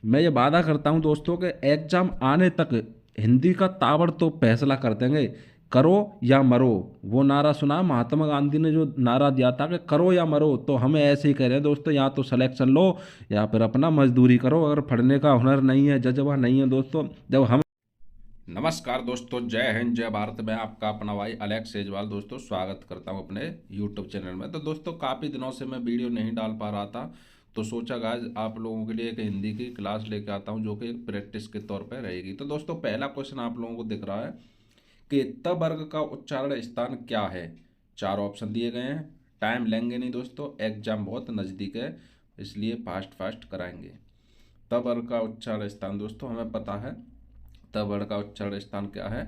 मैं ये वादा करता हूँ दोस्तों कि एग्जाम आने तक हिंदी का ताबड़तोड़ फैसला कर देंगे। करो या मरो। वो नारा सुना महात्मा गांधी ने जो नारा दिया था कि करो या मरो, तो हमें ऐसे ही कह रहे हैं दोस्तों, या तो सिलेक्शन लो या फिर अपना मजदूरी करो। अगर पढ़ने का हुनर नहीं है, जज्बा नहीं है दोस्तों, जब हम। नमस्कार दोस्तों, जय हिंद जय भारत। मैं आपका अपना भाई अलेक्स सेजवाल दोस्तों स्वागत करता हूं अपने यूट्यूब चैनल में। तो दोस्तों काफ़ी दिनों से मैं वीडियो नहीं डाल पा रहा था, तो सोचा गाइस आप लोगों के लिए एक हिंदी की क्लास लेके आता हूं जो कि एक प्रैक्टिस के तौर पर रहेगी। तो दोस्तों पहला क्वेश्चन आप लोगों को दिख रहा है कि त वर्ग का उच्चारण स्थान क्या है। चार ऑप्शन दिए गए हैं। टाइम लेंगे नहीं दोस्तों, एग्जाम बहुत नज़दीक है, इसलिए फास्ट फास्ट कराएंगे। त वर्ग का उच्चारण स्थान दोस्तों हमें पता है। त वर्ण का उच्चारण स्थान क्या है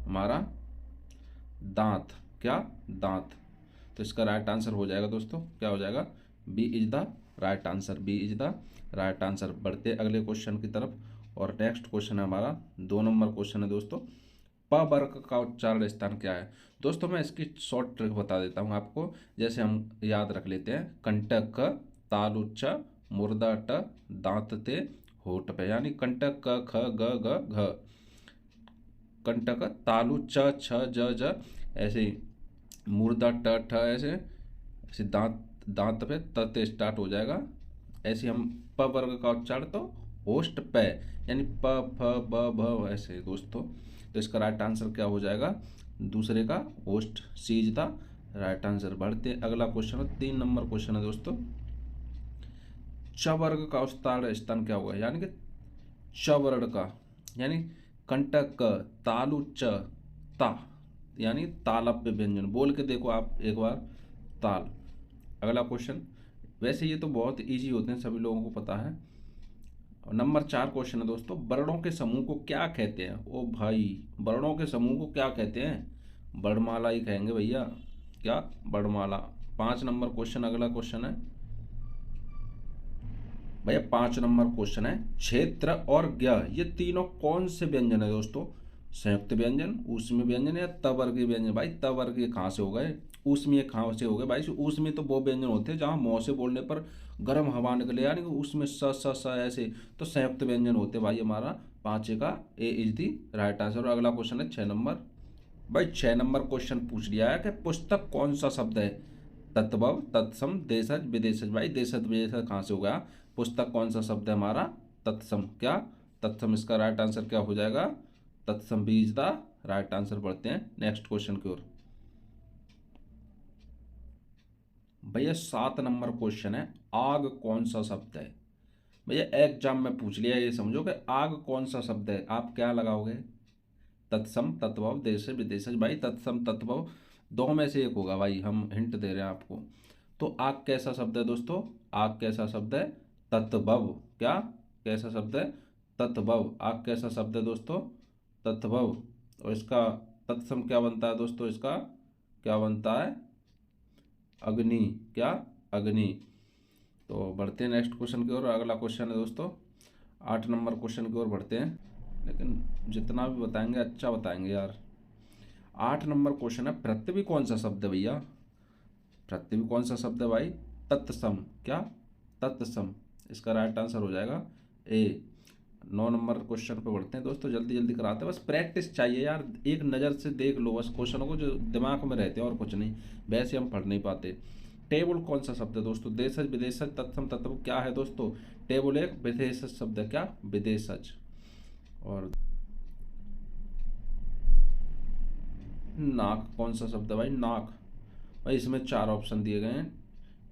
हमारा? दांत। क्या? दांत। तो इसका राइट आंसर हो जाएगा दोस्तों, क्या हो जाएगा? B is the right answer. B is the right answer. बढ़ते अगले क्वेश्चन की तरफ। और नेक्स्ट क्वेश्चन है हमारा 2 नंबर क्वेश्चन है दोस्तों। प वर्ग का उच्चारण स्थान क्या है? दोस्तों मैं इसकी शॉर्ट ट्रिक बता देता हूँ आपको, जैसे हम याद रख लेते हैं। कंटक क, तालु च, मुर्दा ट, दांत ते, होठ पे। यानी कंटक क ख ग ग घ, कंटक तालु च छ ज ज, ऐसे ही मुर्दा ट ठ, ऐसे ऐसे दांत दांत पे त ते स्टार्ट हो जाएगा। ऐसे हम प वर्ग का उच्चारण तो होस्ट पे, यानी प फ ब भ ऐसे दोस्तों। तो इसका राइट आंसर क्या हो जाएगा? दूसरे का host, C is the right answer. बढ़ते अगला क्वेश्चन है, 3 नंबर क्वेश्चन है दोस्तों। च वर्ग का उच्चारण स्थान क्या होगा? यानी कि च वर्ण का, यानी कंटक क, तालु च, ता, यानी तालव्य व्यंजन। बोल के देखो आप एक बार, ताल। अगला क्वेश्चन, वैसे ये तो बहुत इजी होते हैं, सभी लोगों को पता है। और नंबर 4 क्वेश्चन है दोस्तों। वर्णों के समूह को क्या कहते हैं? ओ भाई, वर्णों के समूह को क्या कहते हैं? वर्णमाला ही कहेंगे भैया। क्या? वर्णमाला। 5 नंबर क्वेश्चन अगला क्वेश्चन है भैया। 5 नंबर क्वेश्चन है, क्षेत्र और ज्ञ ये तीनों कौन से व्यंजन है दोस्तों? संयुक्त व्यंजन, ऊष्मीय व्यंजन या तवर्गीय व्यंजन? भाई तवर्गीय कहाँ से हो गए, ऊष्मीय कहाँ से हो गए भाई? ऊष्मीय तो वो व्यंजन होते हैं जहाँ मुंह से बोलने पर गर्म हवा निकले, यानी कि उसमें स ऐसे। तो संयुक्त व्यंजन होते भाई हमारा। पांचे का ए इज दी राइट आंसर। और अगला क्वेश्चन है 6 नंबर। भाई 6 नंबर क्वेश्चन पूछ लिया है कि पुस्तक कौन सा शब्द है? तत्वव, तत्सम, देशज, विदेशज। भाई देशज विदेशज कहाँ से हो गया? पुस्तक कौन सा शब्द है हमारा? तत्सम। क्या? तत्सम। इसका राइट आंसर क्या हो जाएगा? तत्सम B is the right answer. बढ़ते हैं नेक्स्ट क्वेश्चन की ओर। भैया 7 नंबर क्वेश्चन है, आग कौन सा शब्द है? भैया एग्जाम में पूछ लिया, ये समझो कि आग कौन सा शब्द है, आप क्या लगाओगे? तत्सम, तत्भव, देश विदेशज। भाई तत्सम तत्भव दो में से एक होगा भाई, हम हिंट दे रहे हैं आपको। तो आग कैसा शब्द है दोस्तों? आग कैसा शब्द है? तत्भव। क्या? कैसा शब्द है? तत्भव। आग कैसा शब्द है दोस्तों? तत्भव। और इसका तत्सम क्या बनता है दोस्तों? इसका क्या बनता है? अग्नि। क्या? अग्नि। तो बढ़ते हैं नेक्स्ट क्वेश्चन की ओर। अगला क्वेश्चन है दोस्तों 8 नंबर क्वेश्चन की ओर बढ़ते हैं। लेकिन जितना भी बताएंगे अच्छा बताएंगे यार। 8 नंबर क्वेश्चन है, पृथ्वी कौन सा शब्द है भैया? पृथ्वी कौन सा शब्द है भाई? तत्सम। क्या? तत्सम। इसका राइट आंसर हो जाएगा ए। 9 नंबर क्वेश्चन पे बढ़ते हैं दोस्तों, जल्दी जल्दी कराते हैं, बस प्रैक्टिस चाहिए यार। एक नज़र से देख लो बस क्वेश्चनों को, जो दिमाग में रहते हैं, और कुछ नहीं। वैसे हम पढ़ नहीं पाते। टेबल कौन सा शब्द है दोस्तों? देशज, विदेशज, तत्सम, तत्व क्या है दोस्तों? टेबल एक विदेशज शब्द है। क्या? विदेशज। और नाक कौन सा शब्द है भाई? नाक। भाई इसमें 4 ऑप्शन दिए गए हैं,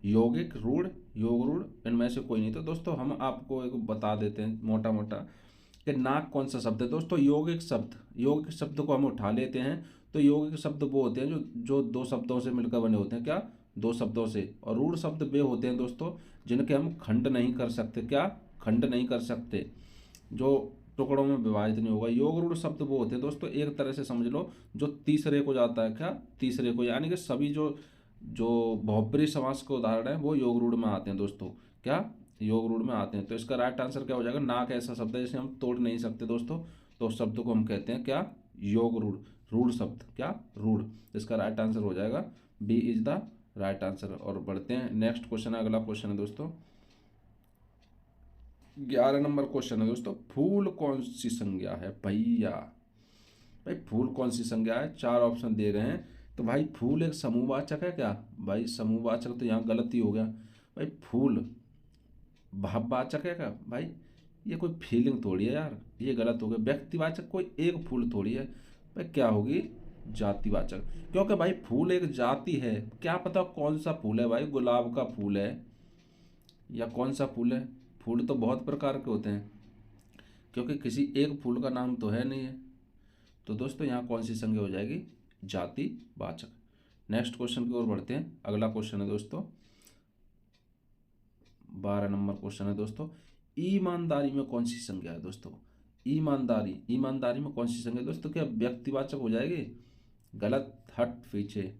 यौगिक, रूढ़, योग रूढ़, इनमें से कोई नहीं। तो दोस्तों हम आपको एक बता देते हैं मोटा मोटा कि नाक कौन सा शब्द है दोस्तों? यौगिक शब्द। यौगिक शब्द को हम उठा लेते हैं, तो यौगिक शब्द वो होते हैं जो जो 2 शब्दों से मिलकर बने होते हैं। क्या? 2 शब्दों से। और रूढ़ शब्द वे होते हैं दोस्तों जिनके हम खंड नहीं कर सकते। क्या? खंड नहीं कर सकते, जो टुकड़ों में विभाजित नहीं होगा। योग रूढ़ शब्द वो होते हैं दोस्तों, एक तरह से समझ लो, जो तीसरे को जाता है। क्या? तीसरे को, यानी कि सभी जो जो बहुब्रीहि समास के उदाहरण है वो योग रूढ़ में आते हैं दोस्तों। क्या? योग रूढ़ में आते हैं। तो इसका राइट आंसर क्या हो जाएगा? नाक ऐसा शब्द है जिसे हम तोड़ नहीं सकते दोस्तों, तो उस शब्द को हम कहते हैं क्या? योग रूढ़। रूढ़ शब्द। क्या? रूढ़। इसका राइट आंसर हो जाएगा B is the right answer. और बढ़ते हैं नेक्स्ट क्वेश्चन है, अगला क्वेश्चन है दोस्तों। 11 नंबर क्वेश्चन है दोस्तों, फूल कौन सी संज्ञा है भैया। भाई फूल कौन सी संज्ञा है, 4 ऑप्शन दिए गए हैं। तो भाई फूल एक समूहवाचक है क्या, भाई समूहवाचक तो यहाँ गलत ही हो गया। भाई फूल भाववाचक है क्या, भाई ये कोई फीलिंग थोड़ी है यार, ये गलत हो गया। व्यक्तिवाचक कोई एक फूल थोड़ी है, भाई क्या होगी, जातिवाचक। क्योंकि भाई फूल एक जाति है, क्या पता कौन सा फूल है, भाई गुलाब का फूल है या कौन सा फूल है। फूल तो बहुत प्रकार के होते हैं, क्योंकि किसी एक फूल का नाम तो है नहीं है। तो दोस्तों यहाँ कौन सी संज्ञा हो जाएगी, जातिवाचक। नेक्स्ट क्वेश्चन की ओर बढ़ते हैं। अगला क्वेश्चन है दोस्तों, 12 नंबर क्वेश्चन है दोस्तों, ईमानदारी में कौन सी संज्ञा है दोस्तों। ईमानदारी, ईमानदारी में कौन सी संज्ञा है दोस्तों, क्या व्यक्तिवाचक हो जाएगी, गलत, हट पीछे।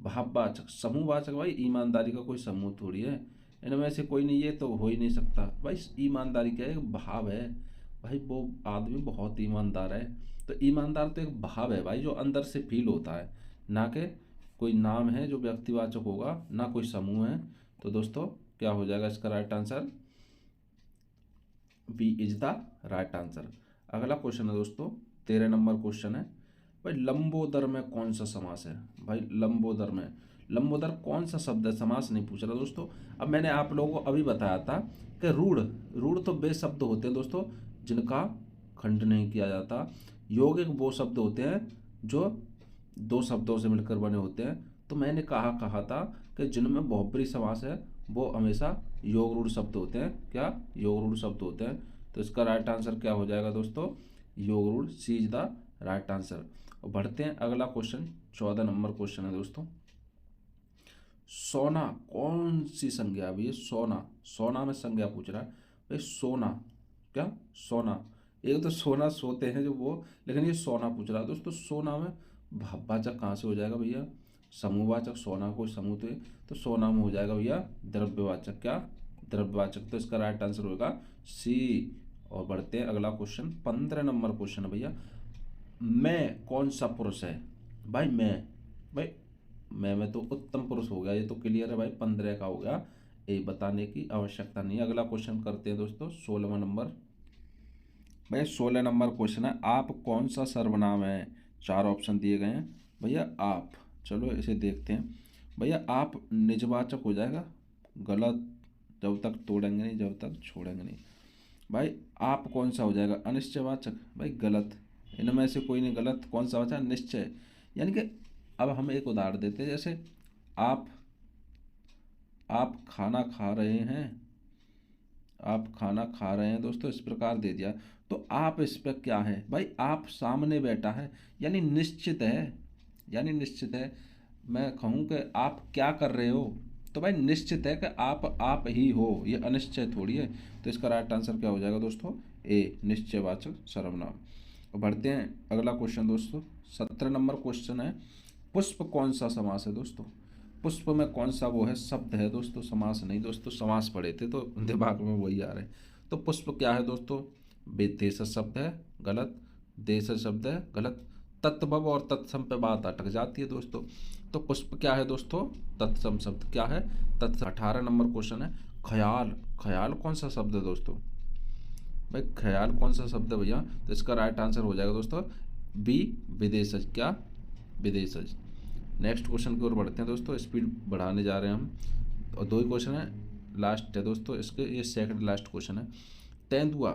भाववाचक, समूहवाचक, भाई ईमानदारी का कोई समूह थोड़ी है, इनमें से कोई नहीं, ये तो हो ही नहीं सकता। भाई ईमानदारी क्या है, एक भाव है, भाई वो आदमी बहुत ईमानदार है। तो ईमानदार तो एक भाव है भाई, जो अंदर से फील होता है, ना कि कोई नाम है जो व्यक्तिवाचक होगा, ना कोई समूह है। तो दोस्तों क्या हो जाएगा इसका right answer, B is the right answer. अगला क्वेश्चन है दोस्तों, 13 नंबर क्वेश्चन है, भाई लंबोदर में कौन सा समास है। भाई लंबोदर में, लंबोदर कौन सा शब्द है, समास नहीं पूछ रहा दोस्तों। अब मैंने आप लोगों को अभी बताया था कि रूढ़, रूढ़ तो वे शब्द होते हैं दोस्तों जिनका खंड नहीं किया जाता। यौगिक वो शब्द होते हैं जो दो शब्दों से मिलकर बने होते हैं। तो मैंने कहा था कि जिनमें बहुब्रीहि समास है वो हमेशा योग रूढ़ शब्द होते हैं। क्या, योग रूढ़ शब्द होते हैं। तो इसका राइट आंसर क्या हो जाएगा दोस्तों, योग रूढ़, सी इज द राइट आंसर। और बढ़ते हैं अगला क्वेश्चन, 14 नंबर क्वेश्चन है दोस्तों, सोना कौन सी संज्ञा है। ये सोना, सोना में संज्ञा पूछ रहा है भाई, सोना क्या, सोना, एक तो सोना सोते हैं जो वो, लेकिन ये सोना पूछ रहा है दोस्तों। सोना में भाववाचक कहाँ से हो जाएगा भैया, समूहवाचक, सोना कोई समूह तो सोना में हो जाएगा भैया द्रव्यवाचक। क्या, द्रव्यवाचक। तो इसका राइट आंसर होगा सी। और बढ़ते हैं अगला क्वेश्चन, 15 नंबर क्वेश्चन है भैया, मैं कौन सा पुरुष है। भाई मैं, भाई मैं में तो उत्तम पुरुष हो गया, ये तो क्लियर है भाई, 15 का हो गया, ये बताने की आवश्यकता नहीं है। अगला क्वेश्चन करते हैं दोस्तों, 16वां नंबर। भैया 16 नंबर क्वेश्चन है, आप कौन सा सर्वनाम है। 4 ऑप्शन दिए गए हैं भैया, आप, चलो इसे देखते हैं। भैया आप निजवाचक हो जाएगा, गलत, जब तक तोड़ेंगे नहीं जब तक छोड़ेंगे नहीं। भाई आप कौन सा हो जाएगा, अनिश्चयवाचक, भाई गलत, इनमें से कोई नहीं, गलत। कौन सा बचा, निश्चय। यानी कि अब हम एक उदाहरण देते हैं, जैसे आप आप खाना खा रहे हैं, आप खाना खा रहे हैं दोस्तों, इस प्रकार दे दिया। तो आप इस पर क्या है, भाई आप सामने बैठा है, यानी निश्चित है, यानी निश्चित है। मैं कहूँ कि आप क्या कर रहे हो, तो भाई निश्चित है कि आप ही हो, ये अनिश्चय थोड़ी है। तो इसका राइट आंसर क्या हो जाएगा दोस्तों, ए, निश्चयवाचक सर्वनाम। और बढ़ते हैं अगला क्वेश्चन दोस्तों, 17 नंबर क्वेश्चन है, पुष्प कौन सा समास है दोस्तों। पुष्प में कौन सा वो है, शब्द है दोस्तों, समास नहीं दोस्तों। समास पढ़े थे तो दिमाग में वही आ रहे हैं। तो पुष्प क्या है दोस्तों, विदेशज शब्द है, गलत, देशज शब्द है, गलत, तत्भव और तत्सम पे बात अटक जाती है दोस्तों। तो पुष्प क्या है दोस्तों, तत्सम शब्द क्या है, तत्सम। 18 नंबर क्वेश्चन है, ख्याल, ख्याल कौन सा शब्द है दोस्तों। भाई ख्याल कौन सा शब्द है भैया, तो इसका राइट आंसर हो जाएगा दोस्तों बी, विदेशज। क्या, विदेशज। नेक्स्ट क्वेश्चन की ओर बढ़ते हैं दोस्तों, स्पीड बढ़ाने जा रहे हैं हम, और 2 ही क्वेश्चन है, लास्ट है दोस्तों इसके, ये सेकंड लास्ट क्वेश्चन है। तेंदुआ,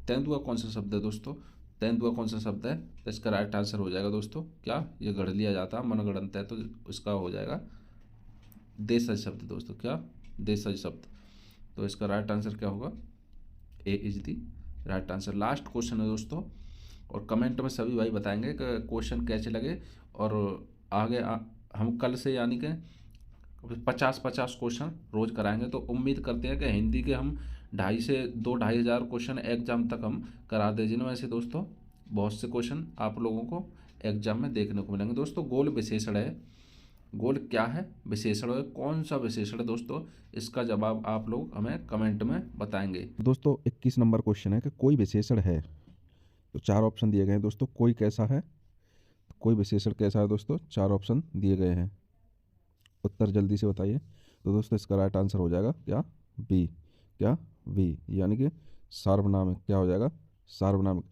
तेंदुआ कौन सा शब्द है दोस्तों, तेंदुआ कौन सा शब्द है। तो इसका राइट आंसर हो जाएगा दोस्तों, क्या, ये गढ़ लिया जाता है, मनगढ़ंत है, तो इसका हो जाएगा देशज शब्द दोस्तों। क्या, देशज शब्द। तो इसका राइट आंसर क्या होगा, A is the right answer. Last question है दोस्तों, और कमेंट में सभी भाई बताएंगे कि क्वेश्चन कैसे लगे। और आगे हम कल से यानी कि 50-50 क्वेश्चन रोज कराएंगे। तो उम्मीद करते हैं कि हिंदी के हम 2.5 से 2-2.5 हज़ार क्वेश्चन एग्जाम तक हम करा दें, जिनमें से दोस्तों बहुत से क्वेश्चन आप लोगों को एग्जाम में देखने को मिलेंगे। दोस्तों गोल विशेषण है, गोल क्या है, विशेषण है, कौन सा विशेषण है दोस्तों, इसका जवाब आप लोग हमें कमेंट में बताएंगे। दोस्तों 21 नंबर क्वेश्चन है कि कोई विशेषण है, तो 4 ऑप्शन दिए गए हैं दोस्तों, कोई कैसा है, कोई विशेषण कैसा है दोस्तों, 4 ऑप्शन दिए गए हैं, उत्तर जल्दी से बताइए। तो दोस्तों इसका राइट आंसर हो जाएगा क्या, बी। क्या, बी, यानी कि सार्वनामिक क्या हो जाएगा? सार्वनामिक।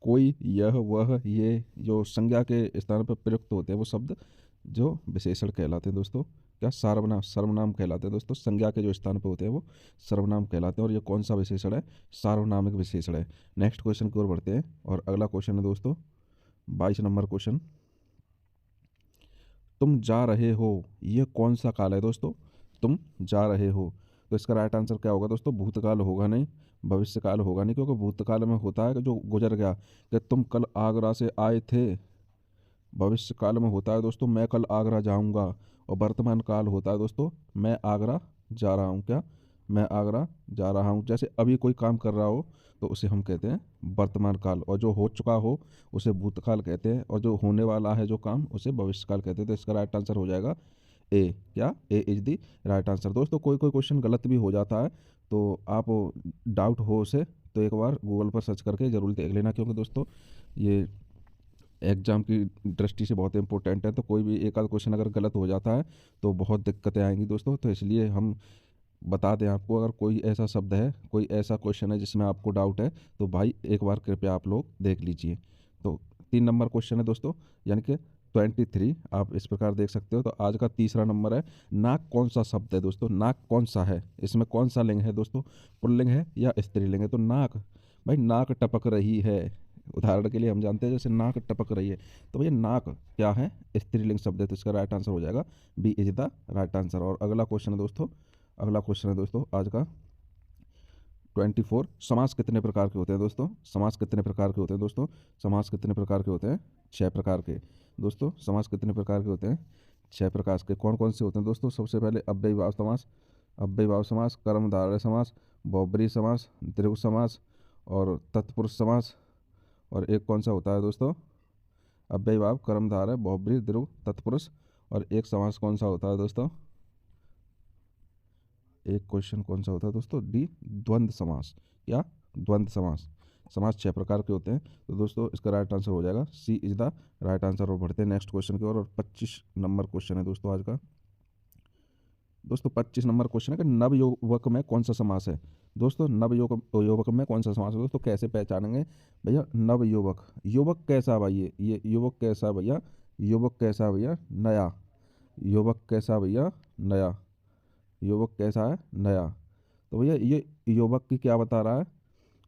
कोई, यह, वह, ये जो संज्ञा के स्थान पर प्रयुक्त होते हैं वो शब्द जो विशेषण कहलाते हैं दोस्तों। क्या? सर्वनाम, सर्वनाम कहलाते हैं दोस्तों। संज्ञा के जो स्थान पर होते हैं वो सर्वनाम कहलाते हैं। और ये कौन सा विशेषण है? सार्वनामिक विशेषण है। नेक्स्ट क्वेश्चन की ओर बढ़ते हैं और अगला क्वेश्चन है दोस्तों 22 नंबर क्वेश्चन। तुम जा रहे हो, यह कौन सा काल है दोस्तों? तुम जा रहे हो, तो इसका राइट आंसर क्या होगा दोस्तों? भूतकाल होगा नहीं, भविष्यकाल होगा नहीं, क्योंकि भूतकाल में होता है कि जो गुजर गया, कि तुम कल आगरा से आए थे। भविष्य काल में होता है दोस्तों मैं कल आगरा जाऊंगा। और वर्तमान काल होता है दोस्तों मैं आगरा जा रहा हूँ। क्या? मैं आगरा जा रहा हूँ। जैसे अभी कोई काम कर रहा हो तो उसे हम कहते हैं वर्तमान काल, और जो हो चुका हो उसे भूतकाल कहते हैं, और जो होने वाला है जो काम उसे भविष्यकाल कहते हैं। तो इसका राइट आंसर हो जाएगा ए। क्या? ए इज दी राइट आंसर। दोस्तों कोई कोई क्वेश्चन गलत भी हो जाता है, तो आप डाउट हो उसे तो एक बार गूगल पर सर्च करके ज़रूर देख लेना, क्योंकि दोस्तों ये एग्जाम की दृष्टि से बहुत इंपॉर्टेंट है। तो कोई भी एक आध क्वेश्चन अगर गलत हो जाता है तो बहुत दिक्कतें आएंगी दोस्तों। तो इसलिए हम बता दें आपको, अगर कोई ऐसा शब्द है, कोई ऐसा क्वेश्चन है जिसमें आपको डाउट है, तो भाई एक बार कृपया आप लोग देख लीजिए। तो 3 नंबर क्वेश्चन है दोस्तों, यानी कि 23 आप इस प्रकार देख सकते हो। तो आज का तीसरा नंबर है, नाक कौन सा शब्द है दोस्तों? नाक कौन सा है? इसमें कौन सा लिंग है दोस्तों? पुल्लिंग है या स्त्रीलिंग है? तो नाक, भाई नाक टपक रही है, उदाहरण के लिए हम जानते हैं जैसे नाक टपक रही है, तो भैया नाक क्या है? स्त्रीलिंग शब्द है। तो इसका राइट आंसर हो जाएगा B is the right answer. और अगला क्वेश्चन है दोस्तों, अगला क्वेश्चन है दोस्तों आज का 24। समास कितने प्रकार के होते हैं दोस्तों? समास कितने प्रकार के होते हैं दोस्तों? समास कितने प्रकार के होते हैं? 6 प्रकार के। दोस्तों समास कितने प्रकार के होते हैं? 6 प्रकार के। कौन कौन से होते हैं दोस्तों? सबसे पहले अव्ययीभाव समास, अव्ययीभाव समास, कर्मधारय समास, बहुब्रीहि समास, द्विगु समास और तत्पुरुष समास। और एक कौन सा होता है दोस्तों? अव्ययीभाव, कर्मधारय, बहुब्रीहि, द्विगु, तत्पुरुष। और एक समास कौन सा होता है दोस्तों? एक क्वेश्चन कौन सा होता है दोस्तों? डी, द्वंद्व समास। क्या? द्वंद्व समास। समास 6 प्रकार के होते हैं। तो दोस्तों इसका राइट आंसर हो जाएगा सी इज द राइट आंसर। और बढ़ते हैं नेक्स्ट क्वेश्चन की ओर। और 25 नंबर क्वेश्चन है दोस्तों आज का। दोस्तों 25 नंबर क्वेश्चन है कि नवयुवक में कौन सा समास है? दोस्तों नवयुवक में कौन सा समास है दोस्तों? कैसे पहचानेंगे भैया नवयुवक? युवक कैसा भाई? ये युवक कैसा भैया? युवक कैसा भैया? नया। युवक कैसा भैया? नया। युवक कैसा है? नया। तो भैया ये युवक की क्या बता रहा है?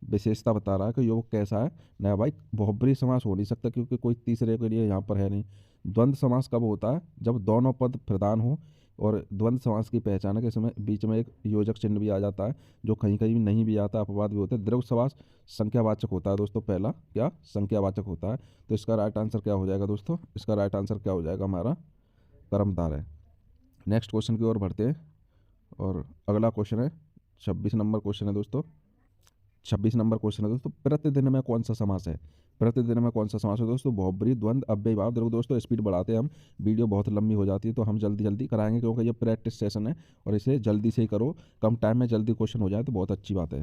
विशेषता बता रहा है कि युवक कैसा है? नया। भाई बहुब्रीहि समास हो नहीं सकता, क्योंकि कोई तीसरे के लिए यहाँ पर है नहीं। द्वंद्व समास कब होता है? जब दोनों पद प्रधान हो। और द्वंद्व समास की पहचान है कि इसमें बीच में एक योजक चिन्ह भी आ जाता है, जो कहीं कहीं नहीं भी आता, अपवाद भी होते हैं। द्विगु समास संख्यावाचक होता है दोस्तों। पहला क्या? संख्यावाचक होता है। तो इसका राइट आंसर क्या हो जाएगा दोस्तों? इसका राइट आंसर क्या हो जाएगा हमारा? कर्मधारय है। नेक्स्ट क्वेश्चन की ओर बढ़ते हैं और अगला क्वेश्चन है 26 नंबर क्वेश्चन है दोस्तों। 26 नंबर क्वेश्चन है दोस्तों, प्रतिदिन में कौन सा समास है? प्रतिदिन में कौन सा समास है दोस्तों? बहुब्रीहि, द्वंद्व, अव्ययीभाव। देखो दोस्तों स्पीड बढ़ाते हैं हम, वीडियो बहुत लंबी हो जाती है, तो हम जल्दी जल्दी कराएंगे, क्योंकि ये प्रैक्टिस सेशन है और इसे जल्दी से ही करो। कम टाइम में जल्दी क्वेश्चन हो जाए तो बहुत अच्छी बात है।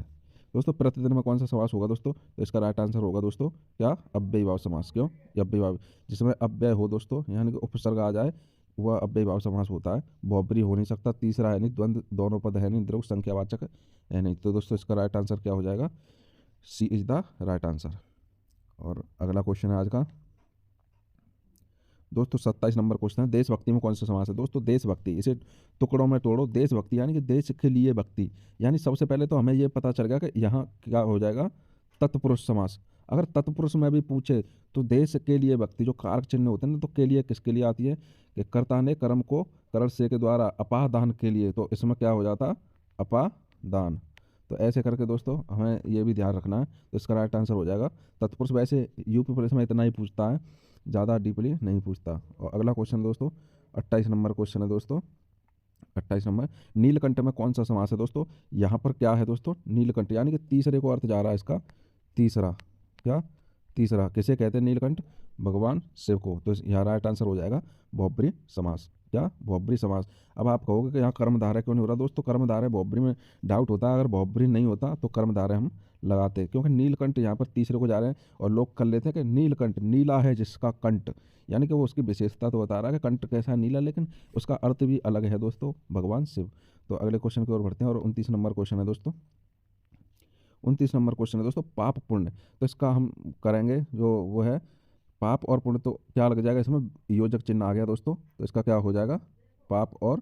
दोस्तों प्रतिदिन में कौन सा समास होगा दोस्तों? तो इसका राइट आंसर होगा दोस्तों क्या? अव्ययीभाव समास। क्यों? अव्ययीभाव, जिसमें अव्यय हो दोस्तों, यानी कि उपसर्ग आ जाए, वह अव्ययीभाव समास होता है। बहुब्रीहि हो नहीं सकता, तीसरा है नहीं, द्वंद्व दोनों पद है नहीं, द्विगु संख्यावाचक है नहीं। तो दोस्तों इसका राइट आंसर क्या हो जाएगा? सी इज द राइट आंसर। और अगला क्वेश्चन है आज का दोस्तों 27 नंबर क्वेश्चन है, देशभक्ति में कौन सा समास है? दोस्तों देशभक्ति, इसे टुकड़ों में तोड़ो। देशभक्ति यानी कि देश के लिए भक्ति। यानी सबसे पहले तो हमें ये पता चल गया कि यहाँ क्या हो जाएगा? तत्पुरुष समास। अगर तत्पुरुष में भी पूछे तो देश के लिए भक्ति, जो कारक चिन्ह होते हैं ना, तो के लिए किसके लिए आती है? कि कर्ता ने कर्म को करण से के द्वारा अपादान के लिए, तो इसमें क्या हो जाता? अपादान। तो ऐसे करके दोस्तों हमें ये भी ध्यान रखना है। तो इसका राइट आंसर हो जाएगा तत्पुरुष। वैसे यूपी पुलिस में इतना ही पूछता है, ज़्यादा डीपली नहीं पूछता। और अगला क्वेश्चन दोस्तों 28 नंबर क्वेश्चन है दोस्तों। 28 नंबर, नीलकंठ में कौन सा समास है दोस्तों? यहाँ पर क्या है दोस्तों? नीलकंठ, यानी कि तीसरे को अर्थ जा रहा है इसका। तीसरा क्या? तीसरा किसे कहते हैं नीलकंठ? भगवान शिव को। तो यहाँ राइट आंसर हो जाएगा बहुब्रीहि समास। क्या? बहुब्रीहि समास। अब आप कहोगे कि यहाँ कर्मधारय क्यों नहीं हो रहा? दोस्तों कर्मधारय बहुब्रीहि में डाउट होता है, अगर बहुब्रीहि नहीं होता तो कर्मधारय हम लगाते, क्योंकि नीलकंठ यहाँ पर तीसरे को जा रहे हैं और लोग कर लेते हैं कि नीलकंठ, नीला है जिसका कंठ, यानी कि वो उसकी विशेषता तो बता रहा है कि कंठ कैसा है? नीला, लेकिन उसका अर्थ भी अलग है दोस्तों, भगवान शिव। तो अगले क्वेश्चन की ओर बढ़ते हैं और 29 नंबर क्वेश्चन है दोस्तों। 29 नंबर क्वेश्चन है दोस्तों, पाप पुण्य। तो इसका हम करेंगे जो वो है पाप और पुण्य, तो क्या लग जाएगा इसमें, योजक चिन्ह आ गया दोस्तों। तो इसका क्या हो जाएगा, पाप और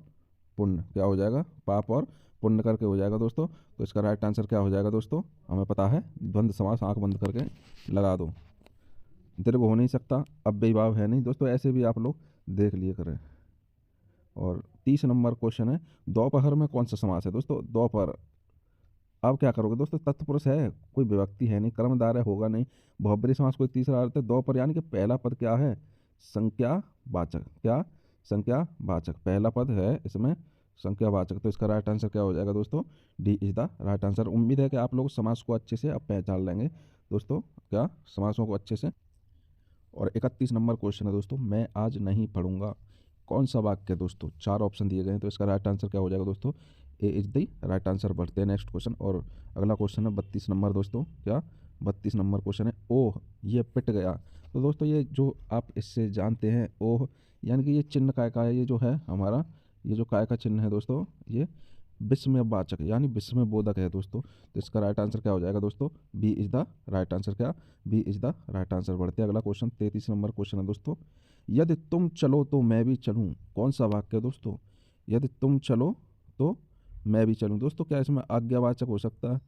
पुण्य, क्या हो जाएगा, पाप और पुण्य करके हो जाएगा दोस्तों। तो इसका राइट आंसर क्या हो जाएगा दोस्तों, हमें पता है द्वंद्व समास, आंख बंद करके लगा दो। दीर्घ हो नहीं सकता, अव्ययी भाव है नहीं दोस्तों, ऐसे भी आप लोग देख लिए करें। और 30 नंबर क्वेश्चन है, दोपहर में कौन सा समास है दोस्तों, दोपहर। अब क्या करोगे दोस्तों, तत्पुरुष है, कोई विभक्ति है नहीं, कर्मधारय होगा नहीं, बहुब्रीहि समास कोई तीसरा अर्थ है, दोपहर यानी कि पहला पद क्या है, संज्ञा वाचक, क्या, संज्ञा वाचक, पहला पद है इसमें संज्ञा वाचक। तो इसका राइट आंसर क्या हो जाएगा दोस्तों, D is the right answer. उम्मीद है कि आप लोग समास को अच्छे से अब पहचान लेंगे दोस्तों, क्या समासों को अच्छे से। और 31 नंबर क्वेश्चन है दोस्तों, मैं आज नहीं पढ़ूंगा, कौन सा वाक्य है दोस्तों, 4 ऑप्शन दिए गए हैं। तो इसका राइट आंसर क्या हो जाएगा दोस्तों, A is the right answer. बढ़ते हैं नेक्स्ट क्वेश्चन। और अगला क्वेश्चन है 32 नंबर दोस्तों, क्या 32 नंबर क्वेश्चन है, ओह ये पिट गया। तो दोस्तों ये जो आप इससे जानते हैं, ओह यानी कि ये चिन्ह काय का है, ये जो है हमारा, ये जो काय का चिन्ह है दोस्तों, ये विस्मयवाचक यानी विस्मय बोधक है दोस्तों। तो इसका राइट आंसर क्या हो जाएगा दोस्तों, B is the right answer, क्या, B is the right answer. बढ़ते हैं अगला क्वेश्चन, 33 नंबर क्वेश्चन है दोस्तों, यदि तुम चलो तो मैं भी चलूं, कौन सा वाक्य है दोस्तों, यदि तुम चलो तो मैं भी चलूं। दोस्तों क्या इसमें आज्ञावाचक हो सकता है,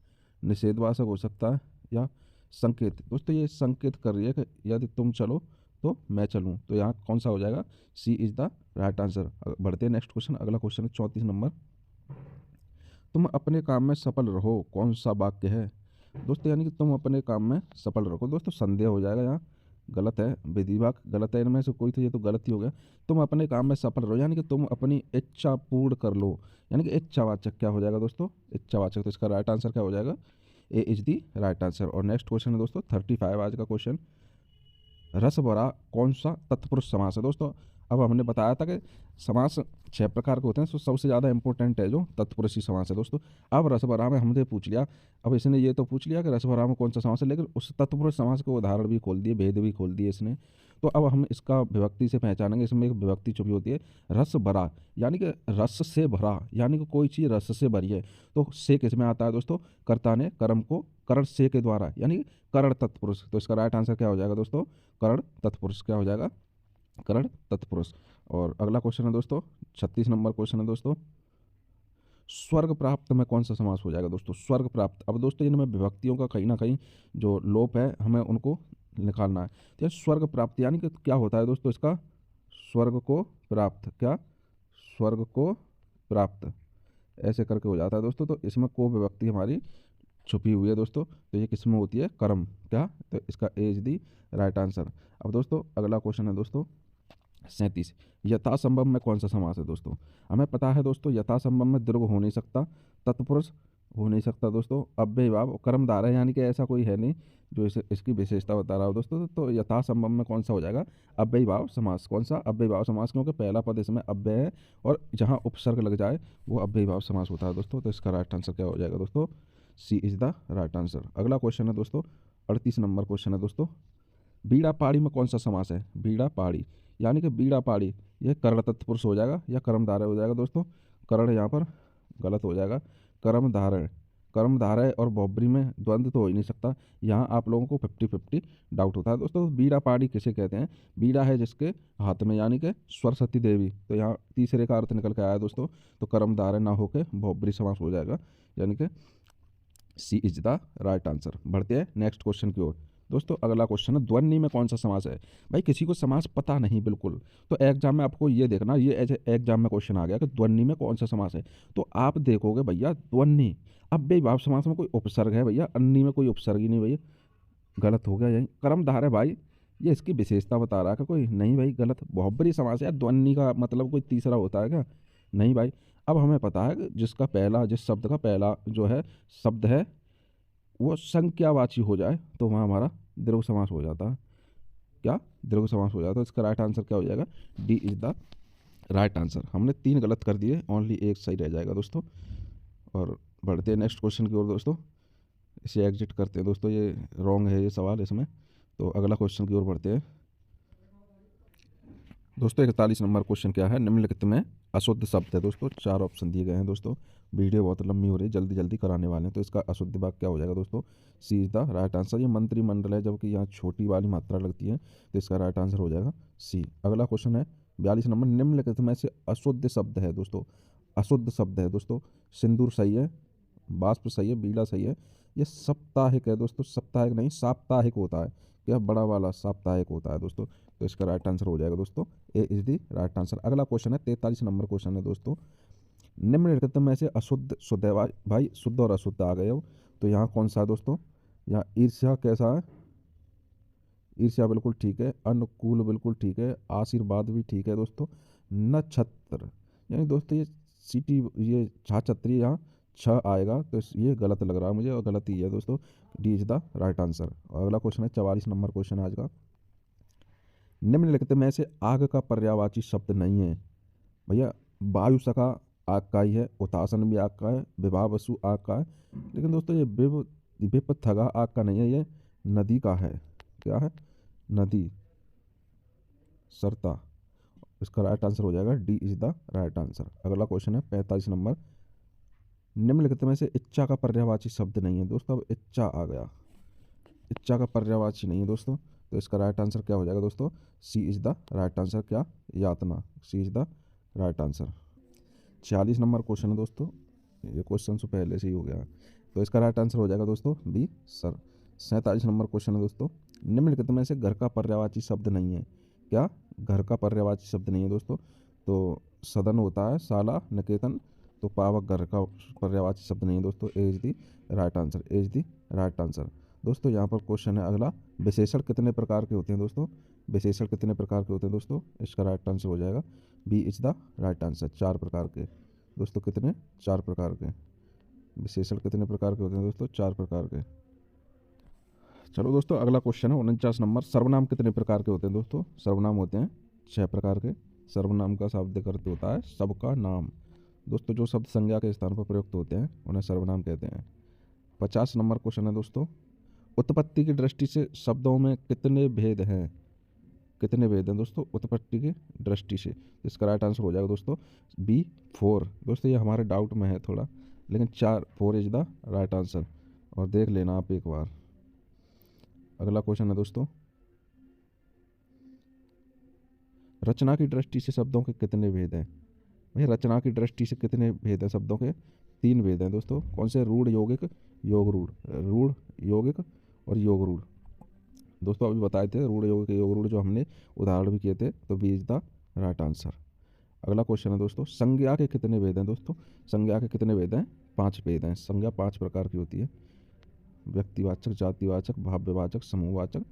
निषेधवाचक हो सकता है, या संकेत। दोस्तों ये संकेत कर रही है कि यदि तुम चलो तो मैं चलूं, तो यहाँ कौन सा हो जाएगा, सी इज द राइट आंसर। बढ़ते हैं नेक्स्ट क्वेश्चन, अगला क्वेश्चन है 34 नंबर, तुम अपने काम में सफल रहो, कौन सा वाक्य है दोस्तों, यानी कि तुम अपने काम में सफल रहो। दोस्तों संदेह हो जाएगा, यहाँ गलत है, विधिवाक गलत है, इनमें से कोई तो ये तो गलत ही हो गया। तुम अपने काम में सफल रहो यानी कि तुम अपनी इच्छा पूर्ण कर लो, यानी कि इच्छावाचक क्या हो जाएगा दोस्तों, इच्छावाचक। तो इसका राइट आंसर क्या हो जाएगा, ए इज दी राइट आंसर। और नेक्स्ट क्वेश्चन है दोस्तों 35 आज का क्वेश्चन, रस भरा कौन सा तत्पुरुष समास है दोस्तों। अब हमने बताया था कि समास 6 प्रकार के होते हैं, तो सबसे ज़्यादा इंपॉर्टेंट है जो तत्पुरुषी समास है दोस्तों। अब रस भरा में हमने पूछ लिया, अब इसने ये तो पूछ लिया कि रस भरा में कौन सा समास है, लेकिन उस तत्पुरुष समास के उदाहरण भी खोल दिए, भेद भी खोल दिए इसने। तो अब हम इसका विभक्ति से पहचानेंगे, इसमें एक विभक्ति छुपी होती है, रस भरा यानी कि रस से भरा, यानी कि कोई चीज़ रस से भरी है। तो से किस में आता है दोस्तों, कर्ता ने कर्म को करण से के द्वारा, यानी करण तत्पुरुष। तो इसका राइट आंसर क्या हो जाएगा दोस्तों, करण तत्पुरुष, क्या हो जाएगा, करण तत्पुरुष। और अगला क्वेश्चन है दोस्तों 36 नंबर क्वेश्चन है दोस्तों, स्वर्ग प्राप्त में कौन सा समास हो जाएगा दोस्तों, स्वर्ग प्राप्त। अब दोस्तों इनमें विभक्तियों का कहीं ना कहीं जो लोप है हमें उनको निकालना है। तो ये स्वर्ग प्राप्त यानी कि क्या होता है दोस्तों, इसका स्वर्ग को प्राप्त, क्या, स्वर्ग को प्राप्त, ऐसे करके हो जाता है दोस्तों। तो इसमें को विभक्ति हमारी छुपी हुई है दोस्तों, तो ये किस में होती है, कर्म, क्या, तो इसका ए इज दी राइट आंसर। अब दोस्तों अगला क्वेश्चन है दोस्तों 37, यथासंभव में कौन सा समास है दोस्तों। हमें पता है दोस्तों यथासंभव में दीर्घ हो नहीं सकता, तत्पुरुष हो नहीं सकता दोस्तों, अव्ययी भाव कर्मधारय है, यानी कि ऐसा कोई है नहीं जो इसकी विशेषता बता रहा हो दोस्तों। तो यथासंभव में कौन सा हो जाएगा, अव्ययी भाव समास। कौन सा, अव्ययी भाव समास, क्योंकि पहला पद इसमें अव्यय है और जहाँ उपसर्ग लग जाए वो अव्ययी भाव समास होता है दोस्तों। तो इसका राइट आंसर क्या हो जाएगा दोस्तों, C is the right answer. अगला क्वेश्चन है दोस्तों 38 नंबर क्वेश्चन है दोस्तों, बीड़ा पाड़ी में कौन सा समास है, बीड़ा पाड़ी यानी कि बीड़ा पाड़ी, यह कर्ण तत्पुरुष हो जाएगा या कर्मधारय हो जाएगा दोस्तों, कर्ण यहाँ पर गलत हो जाएगा, कर्मधारय, कर्मधारय और बहुब्री में द्वंद्व तो हो ही नहीं सकता, यहाँ आप लोगों को 50-50 डाउट होता है दोस्तों। बीड़ा पाड़ी किसे कहते हैं, बीड़ा है जिसके हाथ में, यानी कि सरस्वती देवी। तो यहाँ तीसरे का अर्थ निकल के आया दोस्तों, तो कर्मधारय ना होकर बहुब्री समास हो जाएगा, यानी कि सी इज द राइट आंसर। बढ़ते हैं नेक्स्ट क्वेश्चन की ओर दोस्तों। अगला क्वेश्चन है ध्वनि में कौन सा समास है। भाई किसी को समास पता नहीं बिल्कुल, तो एग्जाम में आपको ये देखना, ये ऐसे एग्जाम में क्वेश्चन आ गया कि ध्वनि में कौन सा समास है, तो आप देखोगे भैया ध्वनि, अब बेभाव समास में कोई उपसर्ग है भैया, अन्नी में कोई उपसर्ग ही नहीं भैया, गलत हो गया। यही कर्मधारय है भाई, ये इसकी विशेषता बता रहा है कि कोई नहीं भाई, गलत, बहुब्री समास है, ध्वनि का मतलब कोई तीसरा होता है क्या, नहीं भाई। अब हमें पता है कि जिसका पहला, जिस शब्द का पहला जो है शब्द है वो संख्यावाची हो जाए तो वहाँ हमारा दीर्घ समास हो जाता है, क्या, दीर्घ समास हो जाता है। इसका राइट आंसर क्या हो जाएगा, D is the right answer. हमने 3 गलत कर दिए, ओनली एक सही रह जाएगा दोस्तों। और बढ़ते हैं नेक्स्ट क्वेश्चन की ओर दोस्तों, इसे एग्जिट करते हैं दोस्तों, ये रॉन्ग है ये सवाल इसमें। तो अगला क्वेश्चन की ओर बढ़ते हैं दोस्तों। 41 नंबर क्वेश्चन क्या है, निम्नलिखित में अशुद्ध शब्द है दोस्तों, 4 ऑप्शन दिए गए हैं दोस्तों, वीडियो बहुत लंबी हो रही है, जल्दी जल्दी कराने वाले हैं। तो इसका अशुद्ध वाक्य क्या हो जाएगा दोस्तों? C is the right answer. ये मंत्रिमंडल है, जबकि यहाँ छोटी वाली मात्रा लगती है, तो इसका राइट आंसर हो जाएगा सी। अगला क्वेश्चन है 42 नंबर, निम्नलिखित में से अशुद्ध शब्द है दोस्तों। अशुद्ध शब्द है दोस्तों, सिंदूर सही है, बाष्प सही है, बीड़ा सही है। ये साप्ताहिक है दोस्तों, साप्ताहिक नहीं साप्ताहिक होता है, क्या बड़ा वाला साप्ताहिक होता है दोस्तों। तो इसका राइट आंसर हो जाएगा दोस्तों A is the right answer. अगला क्वेश्चन है 43 नंबर क्वेश्चन है दोस्तों, निम्नलिखित में से अशुद्ध शुद्ध है भाई, शुद्ध और अशुद्ध आ गए हो। तो यहाँ कौन सा है दोस्तों? यहाँ ईर्ष्या कैसा है? ईर्ष्या बिल्कुल ठीक है, अनुकूल बिल्कुल ठीक है, आशीर्वाद भी ठीक है दोस्तों। नक्षत्र यानी दोस्तों ये सिटी, ये छाछत्री, यहाँ छ आएगा, तो ये गलत लग रहा है मुझे, और गलत ही है दोस्तों। D is the right answer. अगला क्वेश्चन है 44 नंबर क्वेश्चन आज का, निम्नलिखित में से आग का पर्यायवाची शब्द नहीं है। भैया वायु सखा आग का ही है, उतासन भी आग का है, विवाह वसु आग का है, लेकिन दोस्तों ये विप थगा आग का नहीं है, ये नदी का है। क्या है? नदी, सरता। इसका राइट आंसर हो जाएगा D is the right answer. अगला क्वेश्चन है 45 नंबर, निम्नलिखित में से इच्छा का पर्यायवाची शब्द नहीं है दोस्तों। अब इच्छा आ गया, इच्छा का पर्यायवाची नहीं है दोस्तों, तो इसका राइट आंसर क्या हो जाएगा दोस्तों? C is the right answer. क्या? यातना। C is the right answer. 46 number question है दोस्तों, ये क्वेश्चन से पहले से ही हो गया, तो इसका राइट आंसर हो जाएगा दोस्तों बी सर। 47 नंबर क्वेश्चन है दोस्तों, निम्नलिखित में से घर का पर्यायवाची शब्द नहीं है। क्या? घर का पर्यायवाची शब्द नहीं है दोस्तों। तो सदन होता है, शाला, निकेतन, तो पावक घर का पर्यायवाची शब्द नहीं है दोस्तों। A is the right answer. A is the right answer. दोस्तों यहाँ पर क्वेश्चन है अगला, विशेषण कितने प्रकार के होते हैं दोस्तों? विशेषण कितने प्रकार के होते हैं दोस्तों? इसका राइट आंसर हो जाएगा B is the right answer. 4 प्रकार के दोस्तों। कितने? 4 प्रकार के। विशेषण कितने प्रकार के होते हैं दोस्तों? 4 प्रकार के। चलो दोस्तों अगला क्वेश्चन है 49 नंबर, सर्वनाम कितने प्रकार के होते हैं दोस्तों? सर्वनाम होते हैं 6 प्रकार के। सर्वनाम का शाब्दिक अर्थ होता है सबका नाम। दोस्तों जो शब्द संज्ञा के स्थान पर प्रयुक्त होते हैं उन्हें सर्वनाम कहते हैं। 50 नंबर क्वेश्चन है दोस्तों, उत्पत्ति की दृष्टि से शब्दों में कितने भेद हैं? कितने भेद हैं दोस्तों उत्पत्ति की दृष्टि से? इसका राइट आंसर हो जाएगा दोस्तों बी 4। दोस्तों ये हमारे डाउट में है थोड़ा, लेकिन 4 इज द राइट आंसर, और देख लेना आप एक बार। अगला क्वेश्चन है दोस्तों, रचना की दृष्टि से शब्दों के कितने भेद हैं? भाई रचना की दृष्टि से कितने भेद हैं शब्दों के? 3 भेद हैं दोस्तों। कौन से? रूढ़, यौगिक, योग रूढ़। रूढ़, यौगिक और योग रूढ़। दोस्तों अभी बताए थे रूढ़, यौगिक, योग रूढ़, जो हमने उदाहरण भी किए थे, तो B is the right answer. अगला क्वेश्चन है दोस्तों, संज्ञा के कितने भेद हैं दोस्तों? संज्ञा के कितने भेद हैं? 5 भेद हैं। संज्ञा 5 प्रकार की होती है, व्यक्तिवाचक, जातिवाचक, भाववाचक, समूहवाचक,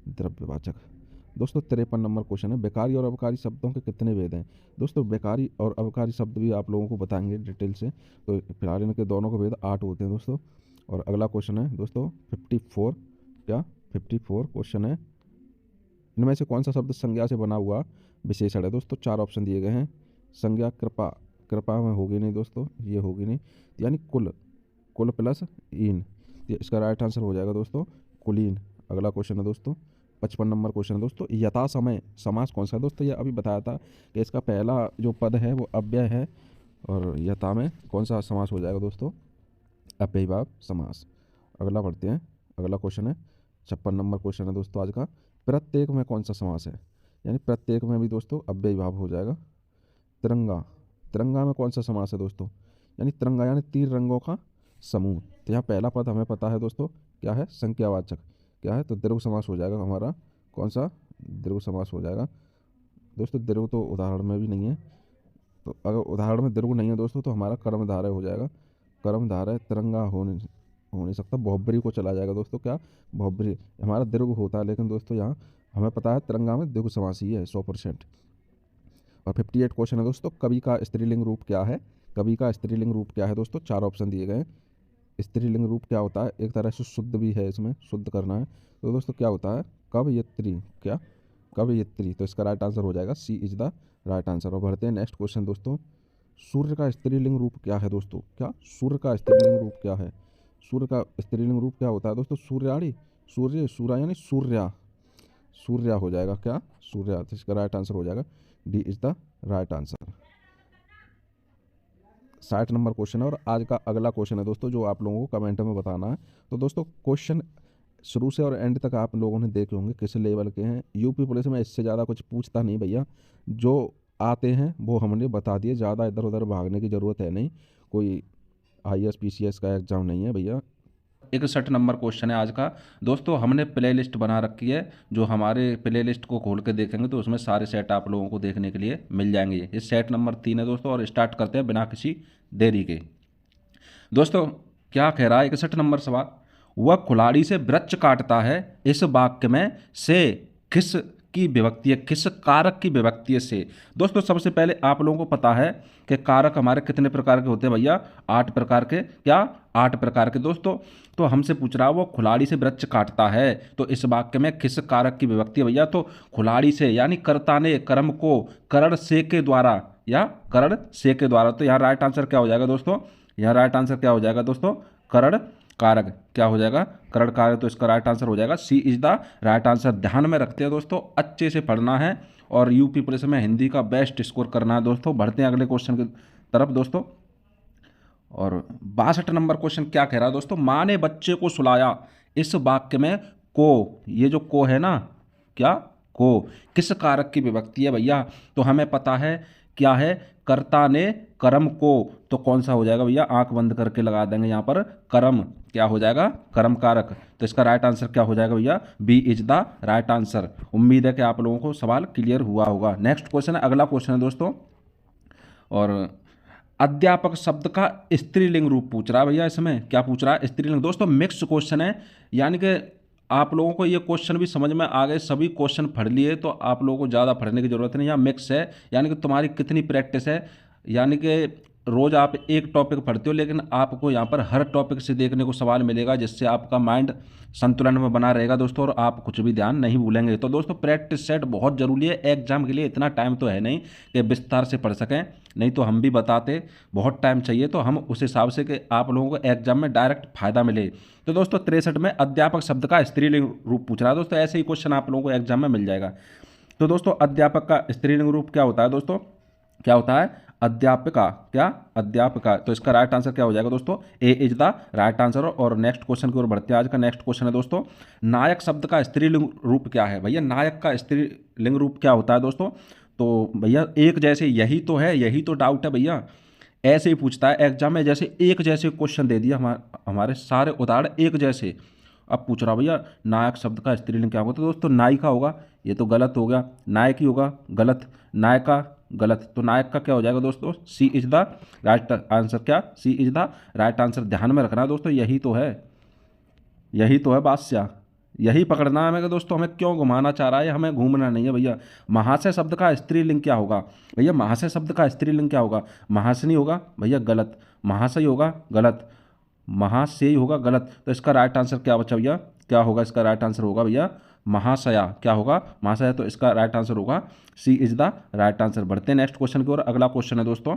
द्रव्यवाचक। दोस्तों 53 नंबर क्वेश्चन है, बेकारी और अवकारी शब्दों के कितने भेद हैं? दोस्तों बेकारी और अवकारी शब्द भी आप लोगों को बताएंगे डिटेल से, तो फिलहाल इनके दोनों के भेद 8 होते हैं दोस्तों। और अगला क्वेश्चन है दोस्तों 54। क्या? 54 क्वेश्चन है, इनमें से कौन सा शब्द संज्ञा से बना हुआ विशेषण है? दोस्तों 4 ऑप्शन दिए गए हैं। संज्ञा कृपा, कृपा में होगी नहीं दोस्तों, ये होगी नहीं, यानी कुल, कुल प्लस इन, ये इसका राइट आंसर हो जाएगा दोस्तों कुलीन। अगला क्वेश्चन है दोस्तों 55 नंबर क्वेश्चन है दोस्तों, यथा समय समास कौन सा है? दोस्तों ये अभी बताया था कि इसका पहला जो पद है वो अव्यय है, और यथा में कौन सा समास हो जाएगा दोस्तों? अव्ययीभाव समास। अगला पढ़ते हैं, अगला क्वेश्चन है 56 नंबर क्वेश्चन है दोस्तों आज का, प्रत्येक में कौन सा समास है? यानी प्रत्येक में भी दोस्तों अव्ययीभाव हो जाएगा। तिरंगा, तिरंगा में कौन सा समास है दोस्तों? यानी तिरंगा यानी 3 रंगों का समूह। तो यहाँ पहला पद हमें पता है दोस्तों, क्या है? संख्यावाचक। क्या है? तो दीर्घ समास हो जाएगा हमारा, कौन सा? दीर्घ समास हो जाएगा दोस्तों। दीर्घ तो उदाहरण में भी नहीं है, तो अगर उदाहरण में दीर्घ नहीं है दोस्तों तो हमारा कर्मधारय हो जाएगा। कर्मधारय तिरंगा हो नहीं सकता, बहुब्री को चला जाएगा दोस्तों। क्या? बहुब्री हमारा दीर्घ होता है, लेकिन दोस्तों यहाँ हमें पता है तिरंगा में दीर्घ समास ही है 100%। और 58 क्वेश्चन है दोस्तों, कवि का स्त्रीलिंग रूप क्या है? कवि का स्त्रीलिंग रूप क्या है दोस्तों? 4 ऑप्शन दिए गए हैं। स्त्रीलिंग रूप क्या होता है? एक तरह से शुद्ध भी है, इसमें शुद्ध करना है, तो दोस्तों क्या होता है? कवयित्री। क्या? कवयित्री। तो इसका राइट आंसर हो जाएगा सी इज द राइट आंसर। और बढ़ते हैं नेक्स्ट क्वेश्चन दोस्तों, सूर्य का स्त्रीलिंग रूप क्या है दोस्तों? क्या? सूर्य का स्त्रीलिंग रूप क्या है? सूर्य का स्त्रीलिंग रूप क्या होता है दोस्तों? सूर्याणी, सूर्य, सूर्या यानी सूर्या, सूर्या हो जाएगा। क्या? सूर्या। तो इसका राइट आंसर हो जाएगा D is the right answer. 60 number question है और आज का अगला क्वेश्चन है दोस्तों, जो आप लोगों को कमेंट में बताना है। तो दोस्तों क्वेश्चन शुरू से और एंड तक आप लोगों ने देखे होंगे किस लेवल के हैं। यूपी पुलिस में इससे ज़्यादा कुछ पूछता नहीं भैया, जो आते हैं वो हमने बता दिए, ज़्यादा इधर उधर भागने की ज़रूरत है नहीं। कोई IAS PCS का एग्ज़ाम नहीं है भैया। 61 नंबर क्वेश्चन है आज का दोस्तों। हमने प्ले लिस्ट बना रखी है, जो हमारे प्ले लिस्ट को खोल के देखेंगे तो उसमें सारे सेट आप लोगों को देखने के लिए मिल जाएंगे। ये सेट नंबर 3 है दोस्तों, और स्टार्ट करते हैं बिना किसी देरी के। दोस्तों क्या कह रहा है 61 नंबर सवाल, वह कुल्हाड़ी से वृक्ष काटता है, इस वाक्य में से किस की विभक्ति है, किस कारक की विभक्ति है से। दोस्तों सबसे पहले आप लोगों को पता है कि कारक हमारे कितने प्रकार के होते हैं भैया, 8 प्रकार के। क्या 8 प्रकार के दोस्तों। तो हमसे पूछ रहा है वो कुल्हाड़ी से वृक्ष काटता है, तो इस वाक्य में किस कारक की विभक्ति है भैया। तो कुल्हाड़ी से यानी कर्ता ने कर्म को करण से के द्वारा या करण से के द्वारा। तो यहाँ राइट आंसर क्या हो जाएगा दोस्तों, यहाँ राइट आंसर क्या हो जाएगा दोस्तों, करण कारक। क्या हो जाएगा, करण कारक। तो इसका राइट आंसर हो जाएगा सी इज द राइट आंसर। ध्यान में रखते हैं दोस्तों, अच्छे से पढ़ना है और यूपी पुलिस में हिंदी का बेस्ट स्कोर करना है दोस्तों। बढ़ते हैं अगले क्वेश्चन की तरफ दोस्तों। और 62 नंबर क्वेश्चन क्या कह रहा है दोस्तों, माँ ने बच्चे को सुलाया, इस वाक्य में को, ये जो को है ना, क्या को किस कारक की विभक्ति है भैया। तो हमें पता है क्या है, कर्ता ने कर्म को। तो कौन सा हो जाएगा भैया, आंख बंद करके लगा देंगे यहाँ पर, कर्म। क्या हो जाएगा, कर्म कारक। तो इसका राइट आंसर क्या हो जाएगा भैया, B is the right answer. उम्मीद है कि आप लोगों को सवाल क्लियर हुआ होगा। नेक्स्ट क्वेश्चन है, अगला क्वेश्चन है दोस्तों। और अध्यापक शब्द का स्त्रीलिंग रूप पूछ रहा है भैया। इसमें क्या पूछ रहा है, स्त्रीलिंग। दोस्तों मिक्स क्वेश्चन है, यानी कि आप लोगों को ये क्वेश्चन भी समझ में आ गए, सभी क्वेश्चन पढ़ लिए तो आप लोगों को ज़्यादा पढ़ने की जरूरत नहीं। यहाँ मिक्स है, यानी कि तुम्हारी कितनी प्रैक्टिस है, यानी कि रोज़ आप एक टॉपिक पढ़ते हो, लेकिन आपको यहाँ पर हर टॉपिक से देखने को सवाल मिलेगा, जिससे आपका माइंड संतुलन में बना रहेगा दोस्तों, और आप कुछ भी ध्यान नहीं भूलेंगे। तो दोस्तों प्रैक्टिस सेट बहुत ज़रूरी है एग्जाम के लिए। इतना टाइम तो है नहीं कि विस्तार से पढ़ सकें, नहीं तो हम भी बताते, बहुत टाइम चाहिए। तो हम उस हिसाब से कि आप लोगों को एग्जाम में डायरेक्ट फायदा मिले। तो दोस्तों 63 में अध्यापक शब्द का स्त्रीलिंग रूप पूछ रहा है दोस्तों। ऐसे ही क्वेश्चन आप लोगों को एग्जाम में मिल जाएगा। तो दोस्तों अध्यापक का स्त्रीलिंग रूप क्या होता है दोस्तों, क्या होता है, अध्यापिका। क्या, अध्यापिका। तो इसका राइट आंसर क्या हो जाएगा दोस्तों, A is the right answer. और नेक्स्ट क्वेश्चन की ओर बढ़ते हैं। आज का नेक्स्ट क्वेश्चन है दोस्तों, नायक शब्द का स्त्रीलिंग रूप क्या है भैया। नायक का स्त्रीलिंग रूप क्या होता है दोस्तों। तो भैया एक जैसे, यही तो है, यही तो डाउट है भैया। ऐसे ही पूछता है एग्जाम में, जैसे एक जैसे क्वेश्चन दे दिया, हमारे सारे उदाहरण एक जैसे। अब पूछ रहा भैया नायक शब्द का स्त्रीलिंग क्या होगा। तो दोस्तों नायिका होगा, ये तो गलत हो गया। नायक ही होगा, गलत। नायका, गलत। तो नायक का क्या हो जाएगा दोस्तों, C is the right answer. क्या, सी इज द राइट आंसर। ध्यान में रखना दोस्तों, यही तो है, यही तो है बादशाह, यही पकड़ना है हमें दोस्तों। हमें क्यों घुमाना चाह रहा है, हमें घूमना नहीं है भैया। महाशय शब्द का स्त्रीलिंग क्या होगा भैया, महाशय शब्द का स्त्रीलिंग क्या होगा, महाशनी होगा भैया, गलत। महाशय होगा, गलत। महाशय होगा, गलत। तो इसका राइट आंसर क्या बचा भैया, क्या होगा इसका राइट आंसर होगा भैया, महाशया। क्या होगा, महाशया। तो इसका राइट आंसर होगा सी इज द राइट आंसर। बढ़ते हैं नेक्स्ट क्वेश्चन की ओर। अगला क्वेश्चन है दोस्तों,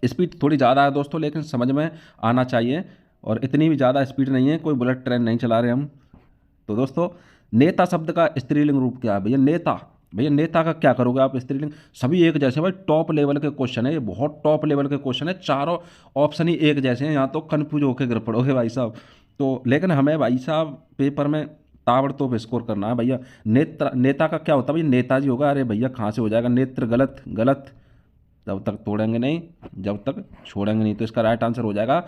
स्पीड थोड़ी ज़्यादा है दोस्तों, लेकिन समझ में आना चाहिए, और इतनी भी ज़्यादा स्पीड नहीं है, कोई बुलेट ट्रेन नहीं चला रहे हम। तो दोस्तों नेता शब्द का स्त्रीलिंग रूप क्या है भैया, नेता। भैया नेता का क्या करोगे आप स्त्रीलिंग, सभी एक जैसे भाई, टॉप लेवल के क्वेश्चन है ये, बहुत टॉप लेवल के क्वेश्चन है। चारों ऑप्शन ही एक जैसे हैं, यहाँ तो कन्फ्यूज होकर गिर पड़ोगे भाई साहब। तो लेकिन हमें भाई साहब पेपर में ताबड़तोड़ स्कोर करना है भैया। नेता का क्या होता है भैया, नेताजी होगा। अरे भैया कहाँ से हो जाएगा, नेत्र, गलत, गलत। जब तक तोड़ेंगे नहीं, जब तक छोड़ेंगे नहीं। तो इसका राइट आंसर हो जाएगा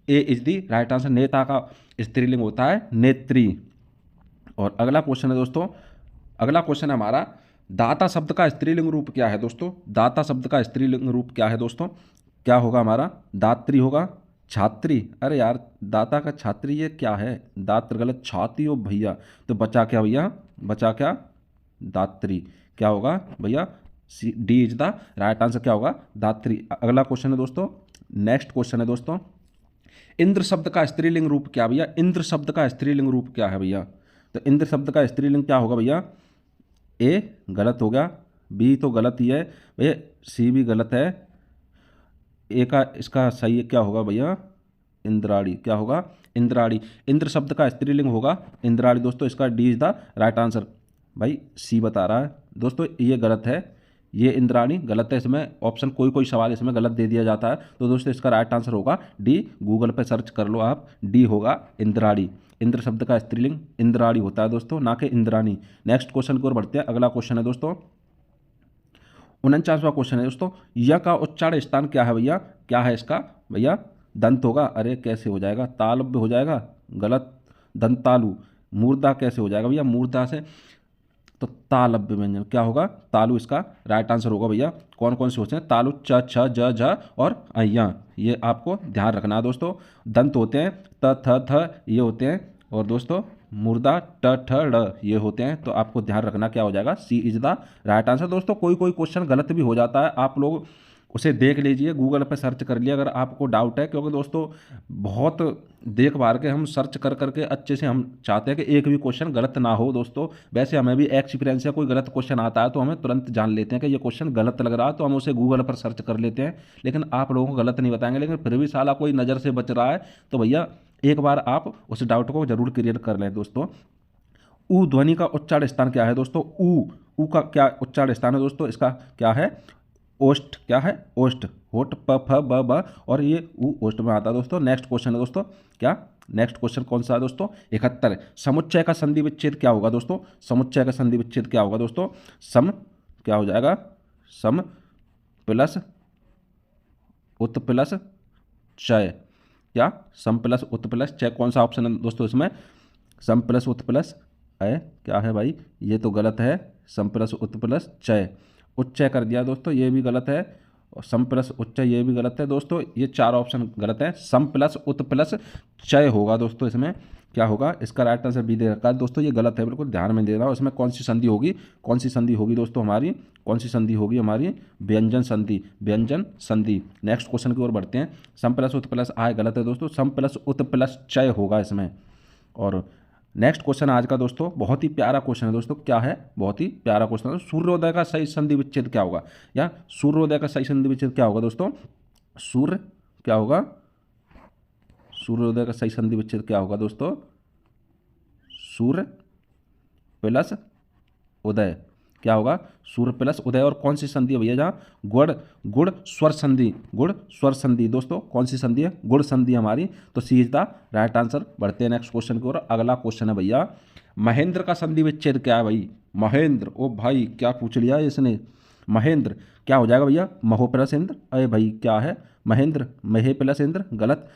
ए इज दी राइट आंसर। नेता का स्त्रीलिंग होता है नेत्री। और अगला क्वेश्चन है दोस्तों, अगला क्वेश्चन है हमारा, दाता शब्द का स्त्रीलिंग रूप क्या है दोस्तों। दाता शब्द का स्त्रीलिंग रूप क्या है दोस्तों, क्या होगा हमारा, दात्री होगा, छात्री। अरे यार दाता का छात्री ये क्या है, दात्र, गलत। छाती हो भैया, तो बचा क्या भैया, बचा क्या, दात्री। क्या होगा भैया, C D is the right answer. क्या होगा, दात्री। अगला क्वेश्चन है दोस्तों, नेक्स्ट क्वेश्चन है दोस्तों, इंद्र शब्द का स्त्रीलिंग रूप क्या भैया। इंद्र शब्द का स्त्रीलिंग रूप क्या है भैया। तो इंद्र शब्द का स्त्रीलिंग क्या होगा भैया, ए गलत हो गया, बी तो गलत ही है भैया, सी भी गलत है, ए का इसका सही है क्या होगा भैया, इंद्राणी। क्या होगा, इंद्राणी। इंद्र शब्द का स्त्रीलिंग होगा इंद्राणी दोस्तों। इसका D is the right answer. भाई सी बता रहा है दोस्तों, ये गलत है, ये इंद्राणी गलत है, इसमें ऑप्शन कोई कोई सवाल इसमें गलत दे दिया जाता है। तो दोस्तों इसका राइट आंसर होगा डी। गूगल पे सर्च कर लो आप, डी होगा इंद्राणी। इंद्र शब्द का स्त्रीलिंग इंद्राणी होता है दोस्तों, ना कि इंद्राणी। नेक्स्ट क्वेश्चन की ओर बढ़ते हैं। अगला क्वेश्चन है दोस्तों 49वां क्वेश्चन है दोस्तों, य का उच्चारण स्थान क्या है भैया? क्या है इसका भैया? दंत होगा। अरे कैसे हो जाएगा? तालव्य हो जाएगा, गलत। दंतालु। मूर्धा कैसे हो जाएगा भैया? मूर्धा से तो तालव्य व्यंजन क्या होगा? तालु इसका राइट आंसर होगा भैया। कौन कौन से होते हैं? तालु च छ ज झ और अय्या, ये आपको ध्यान रखना है दोस्तों। दंत होते हैं त थ थ ये होते हैं, और दोस्तों मुर्दा ट ठ ड़ ये होते हैं। तो आपको ध्यान रखना क्या हो जाएगा? सी इज द राइट आंसर। दोस्तों कोई कोई क्वेश्चन गलत भी हो जाता है, आप लोग उसे देख लीजिए, गूगल पर सर्च कर लिया अगर आपको डाउट है, क्योंकि दोस्तों बहुत देख भाल के हम सर्च कर करके अच्छे से हम चाहते हैं कि एक भी क्वेश्चन गलत ना हो दोस्तों। वैसे हमें भी एक्सपीरियंस है, कोई गलत क्वेश्चन आता है तो हमें तुरंत जान लेते हैं कि ये क्वेश्चन गलत लग रहा है, तो हम उसे गूगल पर सर्च कर लेते हैं। लेकिन आप लोगों को गलत नहीं बताएंगे, लेकिन फिर भी साला कोई नज़र से बच रहा है तो भैया एक बार आप उस डाउट को जरूर क्लियर कर लें दोस्तों। ऊ ध्वनि का उच्चारण स्थान क्या है दोस्तों? ऊ का क्या उच्चारण स्थान है दोस्तों? इसका क्या है? ओष्ठ। क्या है? ओष्ठ। होठ प फ ब ब और ये ऊ ओष्ठ में आता है दोस्तों। नेक्स्ट क्वेश्चन है दोस्तों, क्या नेक्स्ट क्वेश्चन कौन सा है दोस्तों? 71। समुच्चय का संधि विच्छेद क्या होगा दोस्तों? समुच्चय का संधि विच्छेद क्या होगा दोस्तों? सम क्या हो जाएगा? सम प्लस उत प्लस चय। क्या? सम प्लस उत प्लस चय। कौन सा ऑप्शन है दोस्तों इसमें? सम प्लस उत प्लस अय। क्या है भाई? ये तो गलत है। सम प्लस उत प्लस चय, उच्चय कर दिया दोस्तों, ये भी गलत है। और सम प्लस उच्चय ये भी गलत है दोस्तों। ये चार ऑप्शन गलत है। सम प्लस उत प्लस चय होगा दोस्तों इसमें। क्या होगा? इसका राइट आंसर बी दे रखा है दोस्तों, ये गलत है, बिल्कुल ध्यान में दे रहा हूँ। इसमें कौन सी संधि होगी? कौन सी संधि होगी दोस्तों हमारी? कौन सी संधि होगी हमारी? व्यंजन संधि। व्यंजन संधि। नेक्स्ट क्वेश्चन की ओर बढ़ते हैं। सम प्लस उत प्लस आय गलत है दोस्तों, सम प्लस उत प्लस चय होगा इसमें। और नेक्स्ट क्वेश्चन आज का दोस्तों बहुत ही प्यारा क्वेश्चन है दोस्तों। क्या है? बहुत ही प्यारा क्वेश्चन है। सूर्योदय का सही संधि विच्छेद क्या होगा? या सूर्योदय का सही संधि विच्छेद क्या होगा दोस्तों? सूर्य क्या होगा? सूर्योदय का सही संधि विच्छेद क्या होगा दोस्तों? सूर्य प्लस उदय। क्या होगा? सूर्य प्लस उदय। और कौन सी संधि है भैया? जहाँ गुड़ गुड़ स्वर संधि। गुड़ स्वर संधि दोस्तों कौन सी संधि है? गुड़ संधि हमारी। तो सी इज द राइट आंसर। बढ़ते हैं नेक्स्ट क्वेश्चन की ओर। अगला क्वेश्चन है भैया, महेंद्र का संधि विच्छेद क्या है भाई? महेंद्र, ओ भाई क्या पूछ लिया इसने। महेंद्र क्या हो जाएगा भैया? महो प्लस इंद्र। अरे भाई क्या है? महेंद्र, महे प्लस इंद्र, गलत।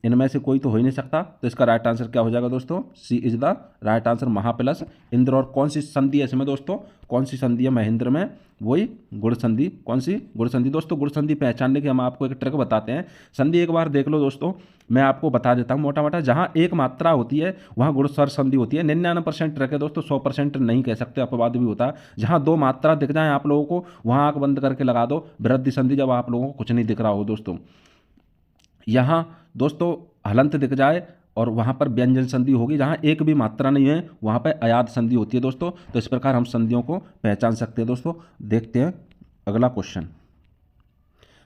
इनमें से कोई तो हो ही नहीं सकता। तो इसका राइट आंसर क्या हो जाएगा दोस्तों? C is the right answer, महा प्लस इंद्र। और कौन सी संधि है इसमें दोस्तों? कौन सी संधि है महेंद्र में? वही गुण संधि। कौन सी? गुण संधि। दोस्तों गुण संधि पहचानने की हम आपको एक ट्रिक बताते हैं। संधि एक बार देख लो दोस्तों, मैं आपको बता देता हूँ मोटा मोटा। जहाँ एक मात्रा होती है वहाँ गुण स्वर संधि होती है। 99% ट्रिक है दोस्तों, 100% नहीं कह सकते, अपवाद भी होता है। जहाँ दो मात्रा दिख जाए आप लोगों को, वहाँ आँख बंद करके लगा दो वृद्धि संधि, जब आप लोगों को कुछ नहीं दिख रहा हो दोस्तों। यहाँ दोस्तों हलंत दिख जाए और वहाँ पर व्यंजन संधि होगी। जहाँ एक भी मात्रा नहीं है वहाँ पर अयाद संधि होती है दोस्तों। तो इस प्रकार हम संधियों को पहचान सकते हैं दोस्तों। देखते हैं अगला क्वेश्चन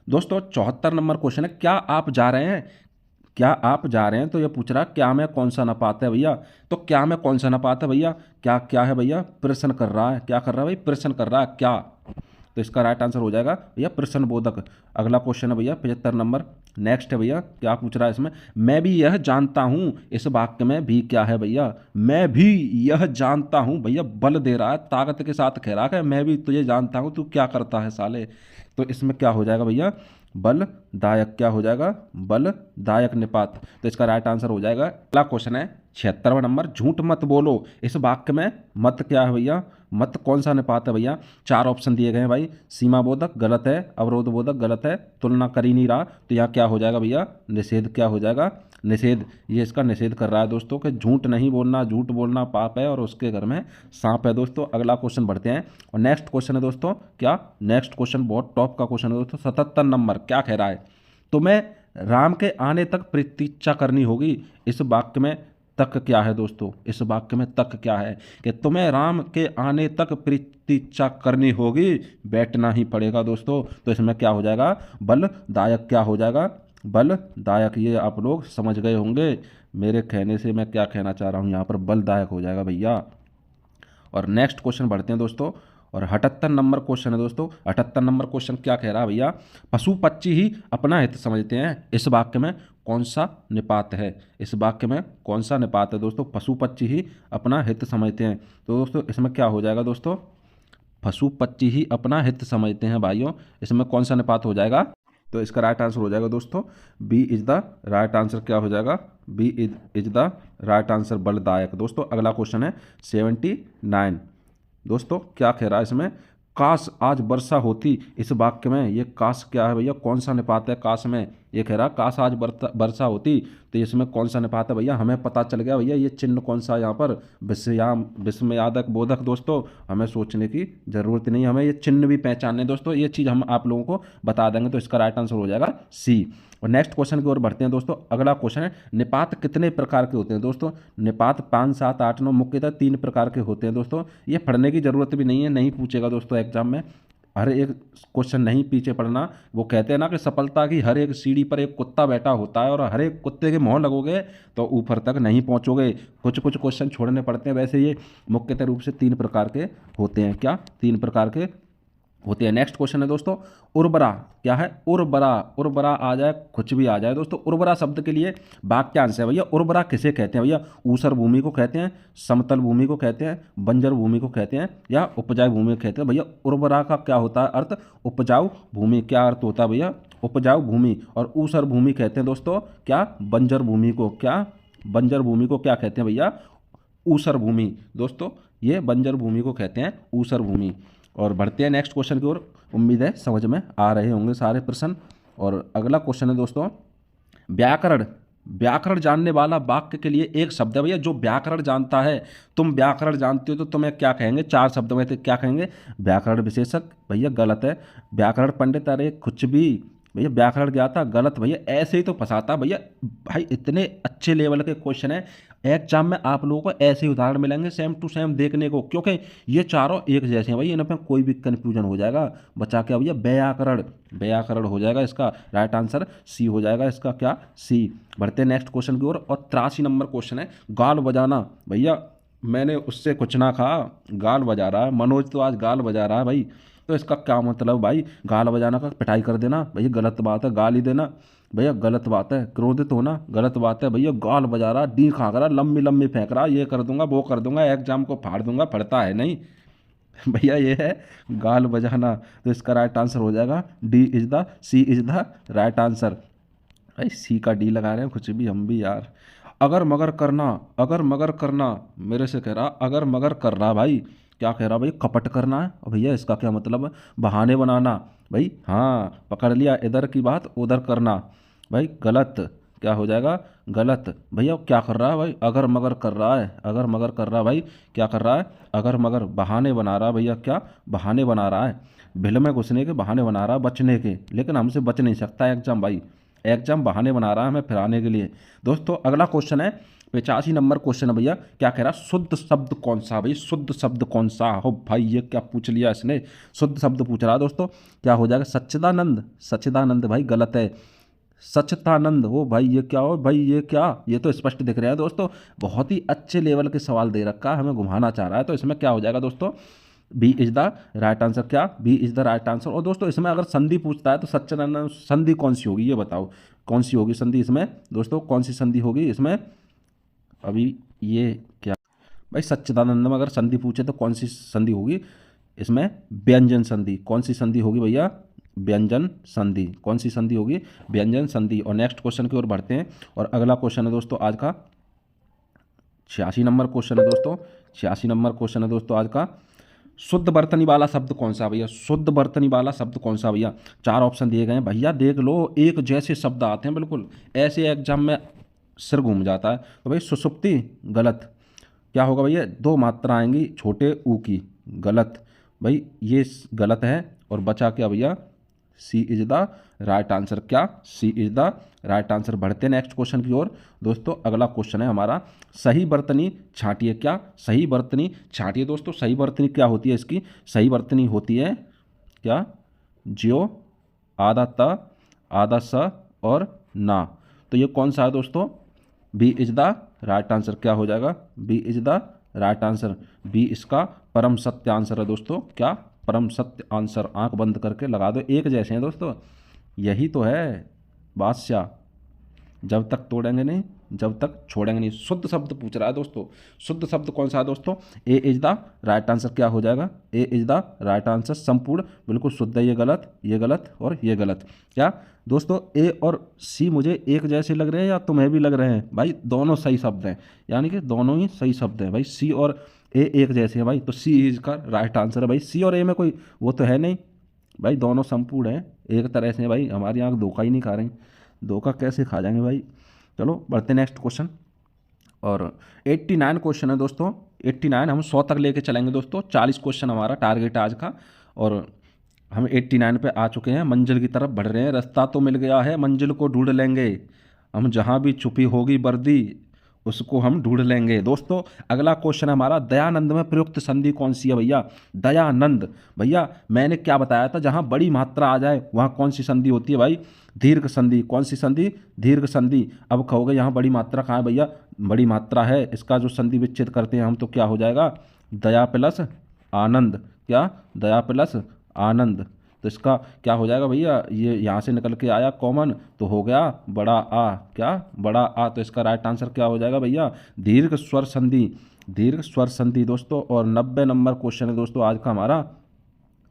दोस्तों। 74 नंबर क्वेश्चन है, क्या आप जा रहे हैं? क्या आप जा रहे हैं? तो ये पूछ रहा क्या में कौन सा नपात है भैया? तो क्या में कौन सा नपात है भैया? क्या क्या है भैया? प्रश्न कर रहा है। क्या कर रहा है भाई? प्रश्न कर रहा है क्या। तो इसका राइट आंसर हो जाएगा भैया प्रश्न बोधक। अगला क्वेश्चन है भैया 75 नंबर। नेक्स्ट है भैया, क्या पूछ रहा है इसमें? मैं भी यह जानता हूं। इस वाक्य में भी क्या है भैया? मैं भी यह जानता हूं। भैया बल दे रहा है, ताकत के साथ कह रहा है मैं भी तुझे जानता हूं, तू क्या करता है साले। तो इसमें क्या हो जाएगा भैया? बलदायक। क्या हो जाएगा? बलदायक निपात। तो इसका राइट आंसर हो जाएगा। अगला क्वेश्चन है 76वां नंबर, झूठ मत बोलो। इस वाक्य में मत क्या है भैया? मत कौन सा निपात है भैया? चार ऑप्शन दिए गए हैं भाई। सीमा बोधक गलत है, अवरोध बोधक गलत है, तुलना कर ही नहीं रहा। तो यहाँ क्या हो जाएगा भैया? निषेध। क्या हो जाएगा? निषेध। ये इसका निषेध कर रहा है दोस्तों कि झूठ नहीं बोलना, झूठ बोलना पाप है और उसके घर में सांप है दोस्तों। अगला क्वेश्चन बढ़ते हैं और नेक्स्ट क्वेश्चन है दोस्तों, क्या नेक्स्ट क्वेश्चन बहुत टॉप का क्वेश्चन है दोस्तों। 77 नंबर क्या कह रहा है? तुम्हें राम के आने तक प्रतीक्षा करनी होगी। इस वाक्य में तक क्या है दोस्तों? इस वाक्य में तक क्या है? कि तुम्हें राम के आने तक प्रतीक्षा करनी होगी, बैठना ही पड़ेगा दोस्तों। तो इसमें क्या हो जाएगा? बलदायक। क्या हो जाएगा? बलदायक। ये आप लोग समझ गए होंगे मेरे कहने से मैं क्या कहना चाह रहा हूँ। यहाँ पर बलदायक हो जाएगा भैया। और नेक्स्ट क्वेश्चन बढ़ते हैं दोस्तों और 78 नंबर क्वेश्चन है दोस्तों। 78 नंबर क्वेश्चन क्या कह रहा है भैया, पशु पक्षी ही अपना हित समझते हैं, इस वाक्य में कौन सा निपात है? इस वाक्य में कौन सा निपात है दोस्तों? पशु पक्षी ही अपना हित समझते हैं। तो दोस्तों इसमें क्या हो जाएगा दोस्तों, पशु पक्षी ही अपना हित समझते हैं भाइयों, इसमें कौन सा निपात हो जाएगा? तो इसका राइट आंसर हो जाएगा दोस्तों B is the right answer. क्या हो जाएगा? B is the right answer, बलदायक। दोस्तों अगला क्वेश्चन है 79। दोस्तों क्या कह रहा है इसमें, काश आज वर्षा होती, इस वाक्य में ये काश क्या है भैया, कौन सा निपात है काश में? ये कह रहा है काश आज वर्षा होती, तो इसमें कौन सा निपात है भैया? हमें पता चल गया भैया, ये चिन्ह कौन सा है यहाँ पर, विषयाम विस्मयादक बोधक। दोस्तों हमें सोचने की जरूरत नहीं, हमें ये चिन्ह भी पहचानने दोस्तों, ये चीज़ हम आप लोगों को बता देंगे। तो इसका राइट आंसर हो जाएगा सी। और नेक्स्ट क्वेश्चन की ओर बढ़ते हैं दोस्तों। अगला क्वेश्चन है, निपात कितने प्रकार के होते हैं? दोस्तों निपात 5, 7, 8, 9 मुख्यतः 3 प्रकार के होते हैं दोस्तों। ये पढ़ने की जरूरत भी नहीं है, नहीं पूछेगा दोस्तों एग्जाम में, हर एक क्वेश्चन नहीं पीछे पड़ना। वो कहते हैं ना कि सफलता की हर एक सीढ़ी पर एक कुत्ता बैठा होता है, और हर एक कुत्ते के मुँह लगोगे तो ऊपर तक नहीं पहुंचोगे, कुछ कुछ क्वेश्चन छोड़ने पड़ते हैं। वैसे ये मुख्यतः रूप से 3 प्रकार के होते हैं। क्या? 3 प्रकार के होते हैं। नेक्स्ट क्वेश्चन है दोस्तों, उर्वरा क्या है? उर्वरा, उर्वरा आ जाए कुछ भी आ जाए दोस्तों। उर्वरा शब्द के लिए वाक्यांश है भैया, उर्वरा किसे कहते हैं भैया? ऊसर भूमि को कहते हैं, समतल भूमि को कहते हैं, बंजर भूमि को कहते हैं, या उपजाऊ भूमि को कहते हैं? भैया उर्वरा का क्या होता है अर्थ? उपजाऊ भूमि। क्या अर्थ होता है भैया? उपजाऊ भूमि। और ऊसर भूमि कहते हैं दोस्तों क्या? बंजर भूमि को। क्या? बंजर भूमि को क्या कहते हैं भैया? ऊसर भूमि। दोस्तों ये बंजर भूमि को कहते हैं ऊसर भूमि। और बढ़ते हैं नेक्स्ट क्वेश्चन की ओर। उम्मीद है समझ में आ रहे होंगे सारे प्रश्न। और अगला क्वेश्चन है दोस्तों, व्याकरण। व्याकरण जानने वाला वाक्य के लिए एक शब्द है भैया, जो व्याकरण जानता है। तुम व्याकरण जानते हो तो तुम्हें क्या कहेंगे? 4 शब्द में तो क्या कहेंगे? व्याकरण विशेषज्ञ। भैया गलत है। व्याकरण पंडित, अरे कुछ भी भैया, व्याकरण क्या था? गलत भैया, ऐसे ही तो फंसाता भैया। भाई इतने अच्छे लेवल के क्वेश्चन हैं, एग्जाम में आप लोगों को ऐसे ही उदाहरण मिलेंगे सेम टू सेम देखने को, क्योंकि ये चारों एक जैसे हैं भाई, इन पर कोई भी कन्फ्यूजन हो जाएगा। बचा क्या भैया? व्याकरण। व्याकरण हो जाएगा इसका राइट आंसर, सी हो जाएगा इसका। क्या? सी। बढ़ते हैं नेक्स्ट क्वेश्चन की ओर। और 83 नंबर क्वेश्चन है, गाल बजाना। भैया मैंने उससे कुछ ना कहा, गाल बजा रहा है मनोज, तो आज गाल बजा रहा है भाई। तो इसका क्या मतलब भाई? गाल बजाना का पिटाई कर देना भैया गलत बात है, गाली देना भैया गलत बात है, क्रोधित होना गलत बात है भैया। गाल बजा रहा, डी खा रहा, लंबी लंबी फेंक रहा, ये कर दूंगा वो कर दूंगा, एग्जाम को फाड़ दूंगा, फड़ता है नहीं भैया, ये है गाल बजाना। तो इसका राइट आंसर हो जाएगा D is the, C is the right answer. भाई सी का डी लगा रहे हैं कुछ भी हम भी यार। अगर मगर करना, अगर मगर करना, मेरे से कह रहा अगर मगर कर रहा भाई, क्या कह रहा भाई? कपट करना है। और भैया इसका क्या मतलब है? बहाने बनाना। भाई हाँ पकड़ लिया, इधर की बात उधर करना, भाई गलत। क्या हो जाएगा? गलत। भैया क्या कर रहा है भाई? अगर मगर कर रहा है, अगर मगर कर रहा है भाई, क्या कर रहा है? अगर मगर, बहाने बना रहा है भैया। क्या? बहाने बना रहा है, बिल में घुसने के बहाने बना रहा है, बचने के। लेकिन हमसे बच नहीं सकता एग्जाम भाई, एग्जाम बहाने बना रहा है हमें फिराने के लिए। दोस्तों अगला क्वेश्चन है 85 नंबर क्वेश्चन है भैया। क्या कह रहा? शुद्ध शब्द कौन सा? भाई शुद्ध शब्द कौन सा हो भाई? ये क्या पूछ लिया इसने, शुद्ध शब्द पूछ रहा है दोस्तों। क्या हो जाएगा? सच्चिदानंद। सच्चिदानंद भाई गलत है, सच्चिदानंद हो भाई। ये क्या हो भाई? ये क्या? ये तो स्पष्ट दिख रहा है दोस्तों, बहुत ही अच्छे लेवल के सवाल दे रखा है, हमें घुमाना चाह रहा है। तो इसमें क्या हो जाएगा दोस्तों? B is the right answer. क्या? B is the right answer. और दोस्तों इसमें अगर संधि पूछता है तो सच्चिदानंद संधि कौन सी होगी? ये बताओ कौन सी होगी संधि इसमें दोस्तों? कौन सी संधि होगी इसमें? अभी ये क्या भाई, सच्चिदानंद में अगर संधि पूछे तो कौन सी संधि होगी इसमें? व्यंजन संधि। कौन सी संधि होगी भैया? व्यंजन संधि। कौन सी संधि होगी? व्यंजन संधि। और नेक्स्ट क्वेश्चन की ओर बढ़ते हैं। और अगला क्वेश्चन है दोस्तों आज का 86 नंबर क्वेश्चन है दोस्तों। 86 नंबर क्वेश्चन है दोस्तों आज का, शुद्ध बर्तनी वाला शब्द कौन सा भैया? शुद्ध बर्तनी वाला शब्द कौन सा भैया? 4 ऑप्शन दिए गए हैं भैया, देख लो, एक जैसे शब्द आते हैं बिल्कुल, ऐसे एग्जाम में सिर घूम जाता है। तो भाई सुसुप्ति गलत। क्या होगा भैया? 2 मात्रा आएंगी छोटे ऊ की, गलत भाई, ये गलत है। और बचा क्या भैया? सी इज द राइट आंसर। क्या? सी इज द राइट आंसर। बढ़ते हैं नेक्स्ट क्वेश्चन की ओर दोस्तों। अगला क्वेश्चन है हमारा, सही बर्तनी छांटिए। क्या? सही बर्तनी छांटिए दोस्तों। सही बर्तनी क्या होती है इसकी? सही बर्तनी होती है क्या? ज्यो, आधा त, आधा स और ना। तो ये कौन सा है दोस्तों? B is the right answer. क्या हो जाएगा? B is the right answer B इसका परम सत्य आंसर है दोस्तों। क्या? परम सत्य आंसर। आंख बंद करके लगा दो, एक जैसे हैं दोस्तों, यही तो है बादशाह। जब तक तोड़ेंगे नहीं, जब तक छोड़ेंगे नहीं। शुद्ध शब्द पूछ रहा है दोस्तों, शुद्ध शब्द कौन सा है दोस्तों? A is the right answer. क्या हो जाएगा? ए इज द राइट आंसर। संपूर्ण बिल्कुल शुद्ध है, ये गलत, ये गलत और ये गलत। क्या दोस्तों ए और सी मुझे एक जैसे लग रहे हैं या तुम्हें भी लग रहे हैं? भाई दोनों सही शब्द हैं, यानी कि दोनों ही सही शब्द हैं भाई। सी और ए एक जैसे हैं भाई, तो सी इज का राइट आंसर है भाई। सी और ए में कोई वो तो है नहीं भाई, दोनों संपूर्ण हैं, एक तरह से भाई। हमारी आँख धोखा ही नहीं खा रही, धोखा कैसे खा जाएंगे भाई। चलो बढ़ते नेक्स्ट क्वेश्चन। और 89 क्वेश्चन है दोस्तों, 89 हम 100 तक लेके चलेंगे दोस्तों। 40 क्वेश्चन हमारा टारगेट है आज का, और हम 89 पे आ चुके हैं। मंजिल की तरफ बढ़ रहे हैं, रास्ता तो मिल गया है, मंजिल को ढूंढ लेंगे हम, जहाँ भी छुपी होगी वर्दी उसको हम ढूंढ लेंगे दोस्तों। अगला क्वेश्चन है हमारा, दयानंद में प्रयुक्त संधि कौन सी है भैया? दयानंद भैया मैंने क्या बताया था, जहाँ बड़ी मात्रा आ जाए वहाँ कौन सी संधि होती है भाई? दीर्घ संधि। कौन सी संधि? दीर्घ संधि। अब कहोगे यहाँ बड़ी मात्रा कहाँ है भैया? बड़ी मात्रा है, इसका जो संधि विच्छेद करते हैं हम तो क्या हो जाएगा? दया प्लस आनंद। क्या? दया प्लस आनंद। तो इसका क्या हो जाएगा भैया? ये यहाँ से निकल के आया कॉमन, तो हो गया बड़ा आ। क्या? बड़ा आ। तो इसका राइट आंसर क्या हो जाएगा भैया? दीर्घ स्वर संधि। दीर्घ स्वर संधि दोस्तों। और 90 नंबर क्वेश्चन है दोस्तों आज का हमारा।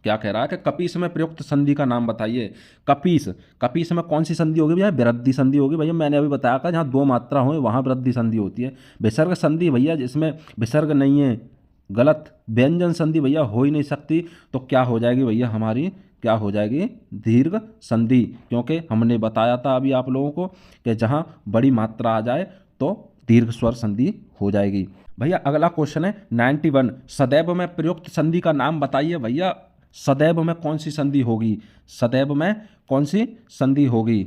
क्या कह रहा है कि कपीस में प्रयुक्त संधि का नाम बताइए। कपीस, कपीस में कौन सी संधि होगी भैया? वृद्धि संधि होगी भैया। मैंने अभी बताया था जहाँ दो मात्रा हो वहाँ वृद्धि संधि होती है। विसर्ग संधि भैया जिसमें विसर्ग नहीं है, गलत। व्यंजन संधि भैया हो ही नहीं सकती, तो क्या हो जाएगी भैया हमारी? क्या हो जाएगी? दीर्घ संधि। क्योंकि हमने बताया था अभी आप लोगों को कि जहाँ बड़ी मात्रा आ जाए तो दीर्घ स्वर संधि हो जाएगी। भैया अगला क्वेश्चन है 91, सदैव में प्रयुक्त संधि का नाम बताइए भैया। सदैव में कौन सी संधि होगी? सदैव में कौन सी संधि होगी?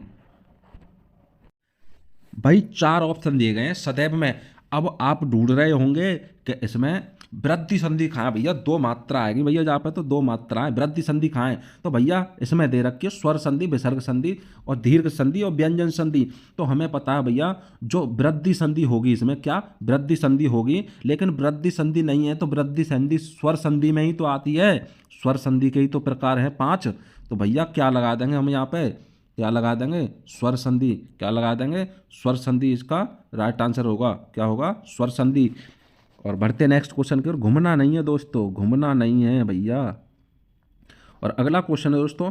भाई 4 ऑप्शन दिए गए हैं सदैव में। अब आप ढूंढ रहे होंगे कि इसमें वृद्धि संधि कहाँ है भैया? दो मात्रा आएगी भैया जहाँ पे, तो दो मात्राएं, वृद्धि संधि कहाँ है? तो भैया इसमें दे रखी है स्वर संधि, विसर्ग संधि और दीर्घ संधि और व्यंजन संधि। तो हमें पता है भैया जो वृद्धि संधि होगी इसमें, क्या? वृद्धि संधि होगी। लेकिन वृद्धि संधि नहीं है तो वृद्धि संधि स्वर संधि में ही तो आती है। स्वर संधि के ही तो प्रकार हैं 5। तो भैया क्या लगा देंगे हम यहाँ पे? क्या लगा देंगे? स्वर संधि। क्या लगा देंगे? स्वर संधि इसका राइट आंसर होगा। क्या होगा? स्वर संधि। और बढ़ते नेक्स्ट क्वेश्चन की ओर। घूमना नहीं है दोस्तों, घूमना नहीं है भैया। और अगला क्वेश्चन है दोस्तों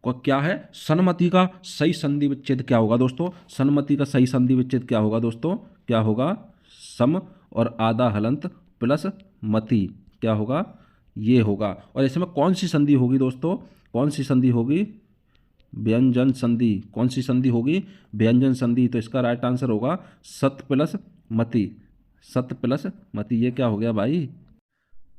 क्या है? सन्मति का सही संधि विच्छेद क्या होगा दोस्तों? सन्मति का सही संधि विच्छेद क्या होगा दोस्तों? क्या होगा? सम और आधा हलंत प्लस मति। क्या होगा? ये होगा। और इसमें कौन सी संधि होगी दोस्तों? कौन सी संधि होगी? व्यंजन संधि। कौन सी संधि होगी? व्यंजन संधि। तो इसका राइट आंसर होगा सत प्लस मति। सत प्लस मति। ये क्या हो गया भाई?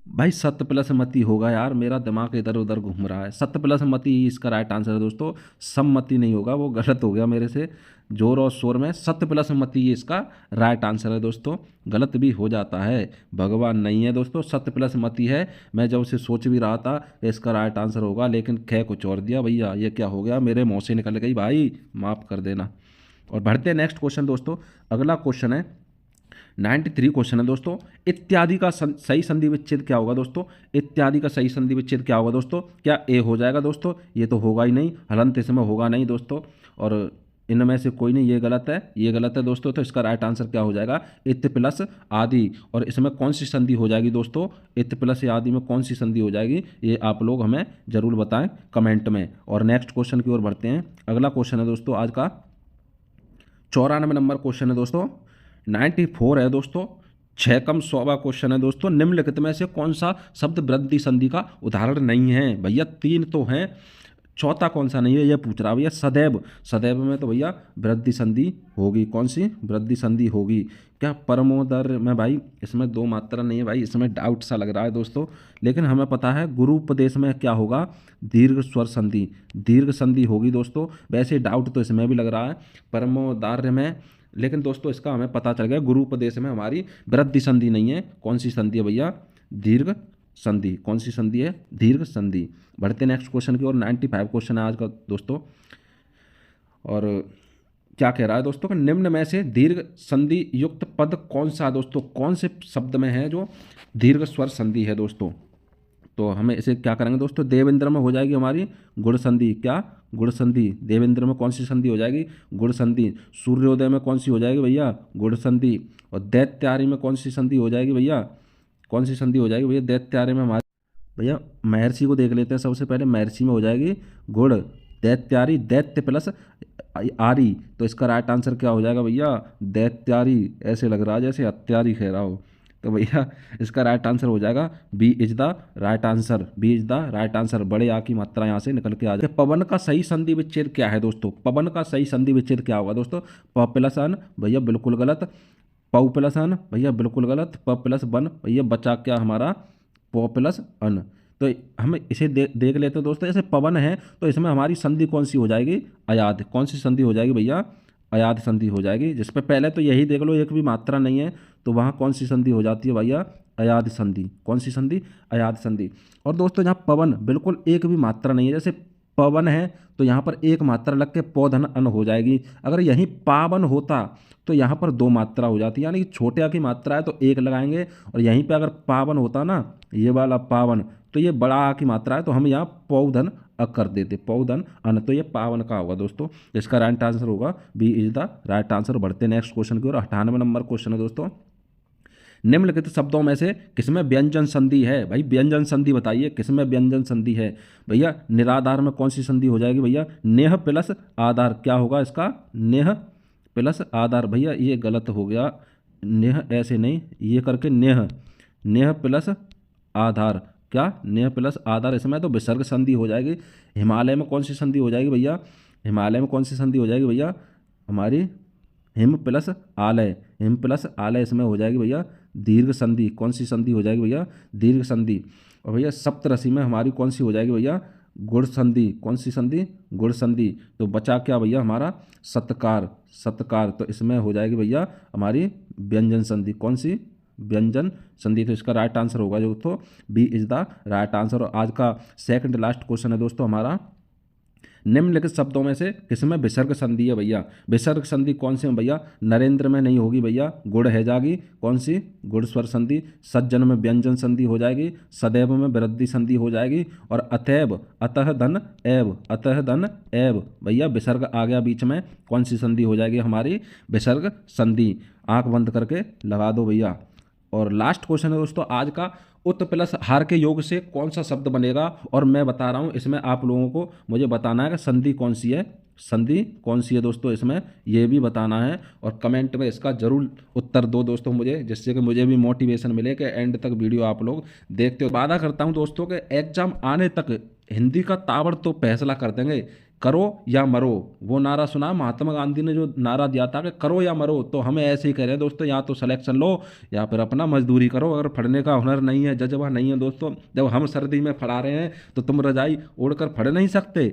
भाई सत प्लस मति होगा यार, मेरा दिमाग इधर उधर घूम रहा है। सत प्लस मति इसका राइट आंसर है दोस्तों, सम्मति नहीं होगा, वो गलत हो गया मेरे से जोर और शोर में। सत प्लस मति ये इसका राइट आंसर है दोस्तों। गलत भी हो जाता है, भगवान नहीं है दोस्तों, सत प्लस मति है। मैं जब उसे सोच भी रहा था इसका राइट आंसर होगा, लेकिन खे कुछ और दिया भैया। ये क्या हो गया? मेरे मुँह से निकल गई भाई, माफ़ कर देना। और बढ़ते हैं नेक्स्ट क्वेश्चन दोस्तों। अगला क्वेश्चन है 93 क्वेश्चन है दोस्तों। इत्यादि का सही संधि विच्छेद क्या होगा दोस्तों? इत्यादि का सही संधि विच्छेद क्या होगा दोस्तों? क्या ए हो जाएगा दोस्तों? ये तो होगा ही नहीं, हलंत इसमें होगा नहीं दोस्तों। और इनमें से कोई नहीं, ये गलत है, ये गलत है दोस्तों। तो इसका राइट आंसर क्या हो जाएगा? इत प्लस आदि। और इसमें कौन सी संधि हो जाएगी दोस्तों? इत प्लस आदि में कौन सी संधि हो जाएगी? ये आप लोग हमें जरूर बताएं कमेंट में। और नेक्स्ट क्वेश्चन की ओर बढ़ते हैं। अगला क्वेश्चन है दोस्तों आज का 94 नंबर क्वेश्चन है दोस्तों। 94 है दोस्तों। 6 कम 100वां क्वेश्चन है दोस्तों। निम्नलिखित में से कौन सा शब्द वृद्धि संधि का उदाहरण नहीं है? भैया 3 तो हैं, चौथा कौन सा नहीं है ये पूछ रहा भैया। सदैव। सदैव में तो भैया वृद्धि संधि होगी। कौन सी वृद्धि संधि होगी? क्या परमोदर में? भाई इसमें दो मात्रा नहीं है भाई, इसमें डाउट सा लग रहा है दोस्तों। लेकिन हमें पता है गुरुपदेश में क्या होगा? दीर्घ स्वर संधि। दीर्घ संधि होगी दोस्तों। वैसे डाउट तो इसमें भी लग रहा है परमोदार्य में, लेकिन दोस्तों इसका हमें पता चल गया गुरुपदेश में हमारी वृद्धि संधि नहीं है। कौन सी संधि है भैया? दीर्घ संधि। कौन सी संधि है? दीर्घ संधि। बढ़ते नेक्स्ट क्वेश्चन की ओर। 95 क्वेश्चन है आज का दोस्तों। और क्या कह रहा है दोस्तों कि निम्न में से दीर्घ संधि युक्त पद कौन सा है दोस्तों, कौन से शब्द में है जो दीर्घ स्वर संधि है दोस्तों। तो हमें इसे क्या करेंगे दोस्तों, देवेंद्र में हो जाएगी हमारी गुण संधि, क्या गुण संधि। देवेंद्र में कौन सी संधि हो जाएगी, गुण संधि। सूर्योदय में कौन सी हो जाएगी भैया, गुण संधि। और दैत्यारी में कौन सी संधि हो जाएगी भैया, कौन सी संधि हो जाएगी भैया दैत्यारी में हमारी, भैया महर्षि को देख लेते हैं सबसे पहले। महर्षि में हो जाएगी गुण, दैत्यारी दैत्य प्लस आरी, तो इसका राइट आंसर क्या हो जाएगा भैया, दैत्यारी। ऐसे लग रहा है जैसे हत्यारी कह रहा हो, तो भैया इसका राइट आंसर हो जाएगा B is the right answer, B is the right answer. बड़े आ की मात्रा यहाँ से निकल के आ जाए। पवन का सही संधि विच्छेद क्या है दोस्तों, पवन का सही संधि विच्छेद क्या होगा दोस्तों, प प्लस अन, भैया बिल्कुल गलत। पौ प्लस अन, भैया बिल्कुल गलत। प प्लस वन, भैया बचा क्या हमारा, पो प्लस अन। तो हम इसे देख लेते हैं दोस्तों। जैसे पवन है तो इसमें हमारी संधि कौन सी हो जाएगी, अयाद। कौन सी संधि हो जाएगी भैया, अयाद संधि हो जाएगी। जिस पे पहले तो यही देख लो एक भी मात्रा नहीं है, तो वहाँ कौन सी संधि हो जाती है भैया, अयाद संधि। कौन सी संधि, अयाद संधि। और दोस्तों यहाँ पवन बिल्कुल एक भी मात्रा नहीं है, जैसे पवन है तो यहाँ पर एक मात्रा लग के पौधन अन हो जाएगी। अगर यहीं पावन होता तो यहाँ पर दो मात्रा हो जाती, यानी कि छोटे आ की मात्रा है तो एक लगाएंगे, और यहीं पे अगर पावन होता ना, ये वाला पावन, तो ये बड़ा आ की मात्रा है तो हम यहाँ पौधन अ कर देते, पौधन अन, तो ये पावन का होगा दोस्तों। इसका राइट आंसर होगा B is the right answer. बढ़ते नेक्स्ट क्वेश्चन की ओर। 98 नंबर क्वेश्चन है दोस्तों। निम्नलिखित शब्दों में से किसमें व्यंजन संधि है, भाई व्यंजन संधि बताइए किसमें व्यंजन संधि है। भैया निराधार में कौन सी संधि हो जाएगी भैया, नेह प्लस आधार। क्या होगा इसका, नेह प्लस आधार। भैया ये गलत हो गया, नेह ऐसे नहीं, ये करके नेह, नेह प्लस आधार। क्या, नेह प्लस आधार। इसमें तो विसर्ग संधि हो जाएगी। हिमालय में कौन सी संधि हो जाएगी भैया, हिमालय में कौन सी संधि हो जाएगी भैया, हमारी हिम प्लस आलय, हिम प्लस आलय इसमें हो जाएगी भैया दीर्घ संधि। कौन सी संधि हो जाएगी भैया, दीर्घ संधि। और भैया सप्तऋषि में हमारी कौन सी हो जाएगी भैया, गुण संधि। कौन सी संधि, गुण संधि। तो बचा क्या भैया हमारा, सत्कार, सत्कार। तो इसमें हो जाएगी भैया हमारी व्यंजन संधि। कौन सी, व्यंजन संधि। तो इसका राइट आंसर होगा जो दोस्तों B is the right answer. और आज का सेकंड लास्ट क्वेश्चन है दोस्तों हमारा, निम्नलिखित शब्दों में से किसमें विसर्ग संधि है भैया। विसर्ग संधि कौन सी है भैया, नरेंद्र में नहीं होगी भैया, गुड़ है जागी। कौन सी, गुड़ स्वर संधि। सज्जन में व्यंजन संधि हो जाएगी। सदैव में वृद्धि संधि हो जाएगी। और अतैव, अतः धन एव, अतः धन एव, भैया विसर्ग आ गया बीच में, कौन सी संधि हो जाएगी हमारी, विसर्ग संधि। आंख बंद करके लगा दो भैया। और लास्ट क्वेश्चन है दोस्तों आज का, उत प्लस हार के योग से कौन सा शब्द बनेगा। और मैं बता रहा हूँ इसमें आप लोगों को मुझे बताना है कि संधि कौन सी है, संधि कौन सी है दोस्तों इसमें, ये भी बताना है। और कमेंट में इसका जरूर उत्तर दो दोस्तों मुझे, जिससे कि मुझे भी मोटिवेशन मिले कि एंड तक वीडियो आप लोग देखते हो। वादा करता हूँ दोस्तों कि एग्जाम आने तक हिंदी का ताबड़तोड़ फैसला कर देंगे। करो या मरो, वो नारा सुना महात्मा गांधी ने जो नारा दिया था कि करो या मरो, तो हमें ऐसे ही कह रहे हैं दोस्तों, या तो सिलेक्शन लो या फिर अपना मजदूरी करो। अगर पढ़ने का हुनर नहीं है, जज्बा नहीं है दोस्तों, जब हम सर्दी में पढ़ा रहे हैं तो तुम रजाई ओढ़कर पढ़ नहीं सकते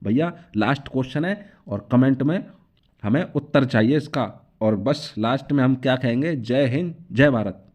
भैया। लास्ट क्वेश्चन है और कमेंट में हमें उत्तर चाहिए इसका। और बस लास्ट में हम क्या कहेंगे, जय हिंद जय भारत।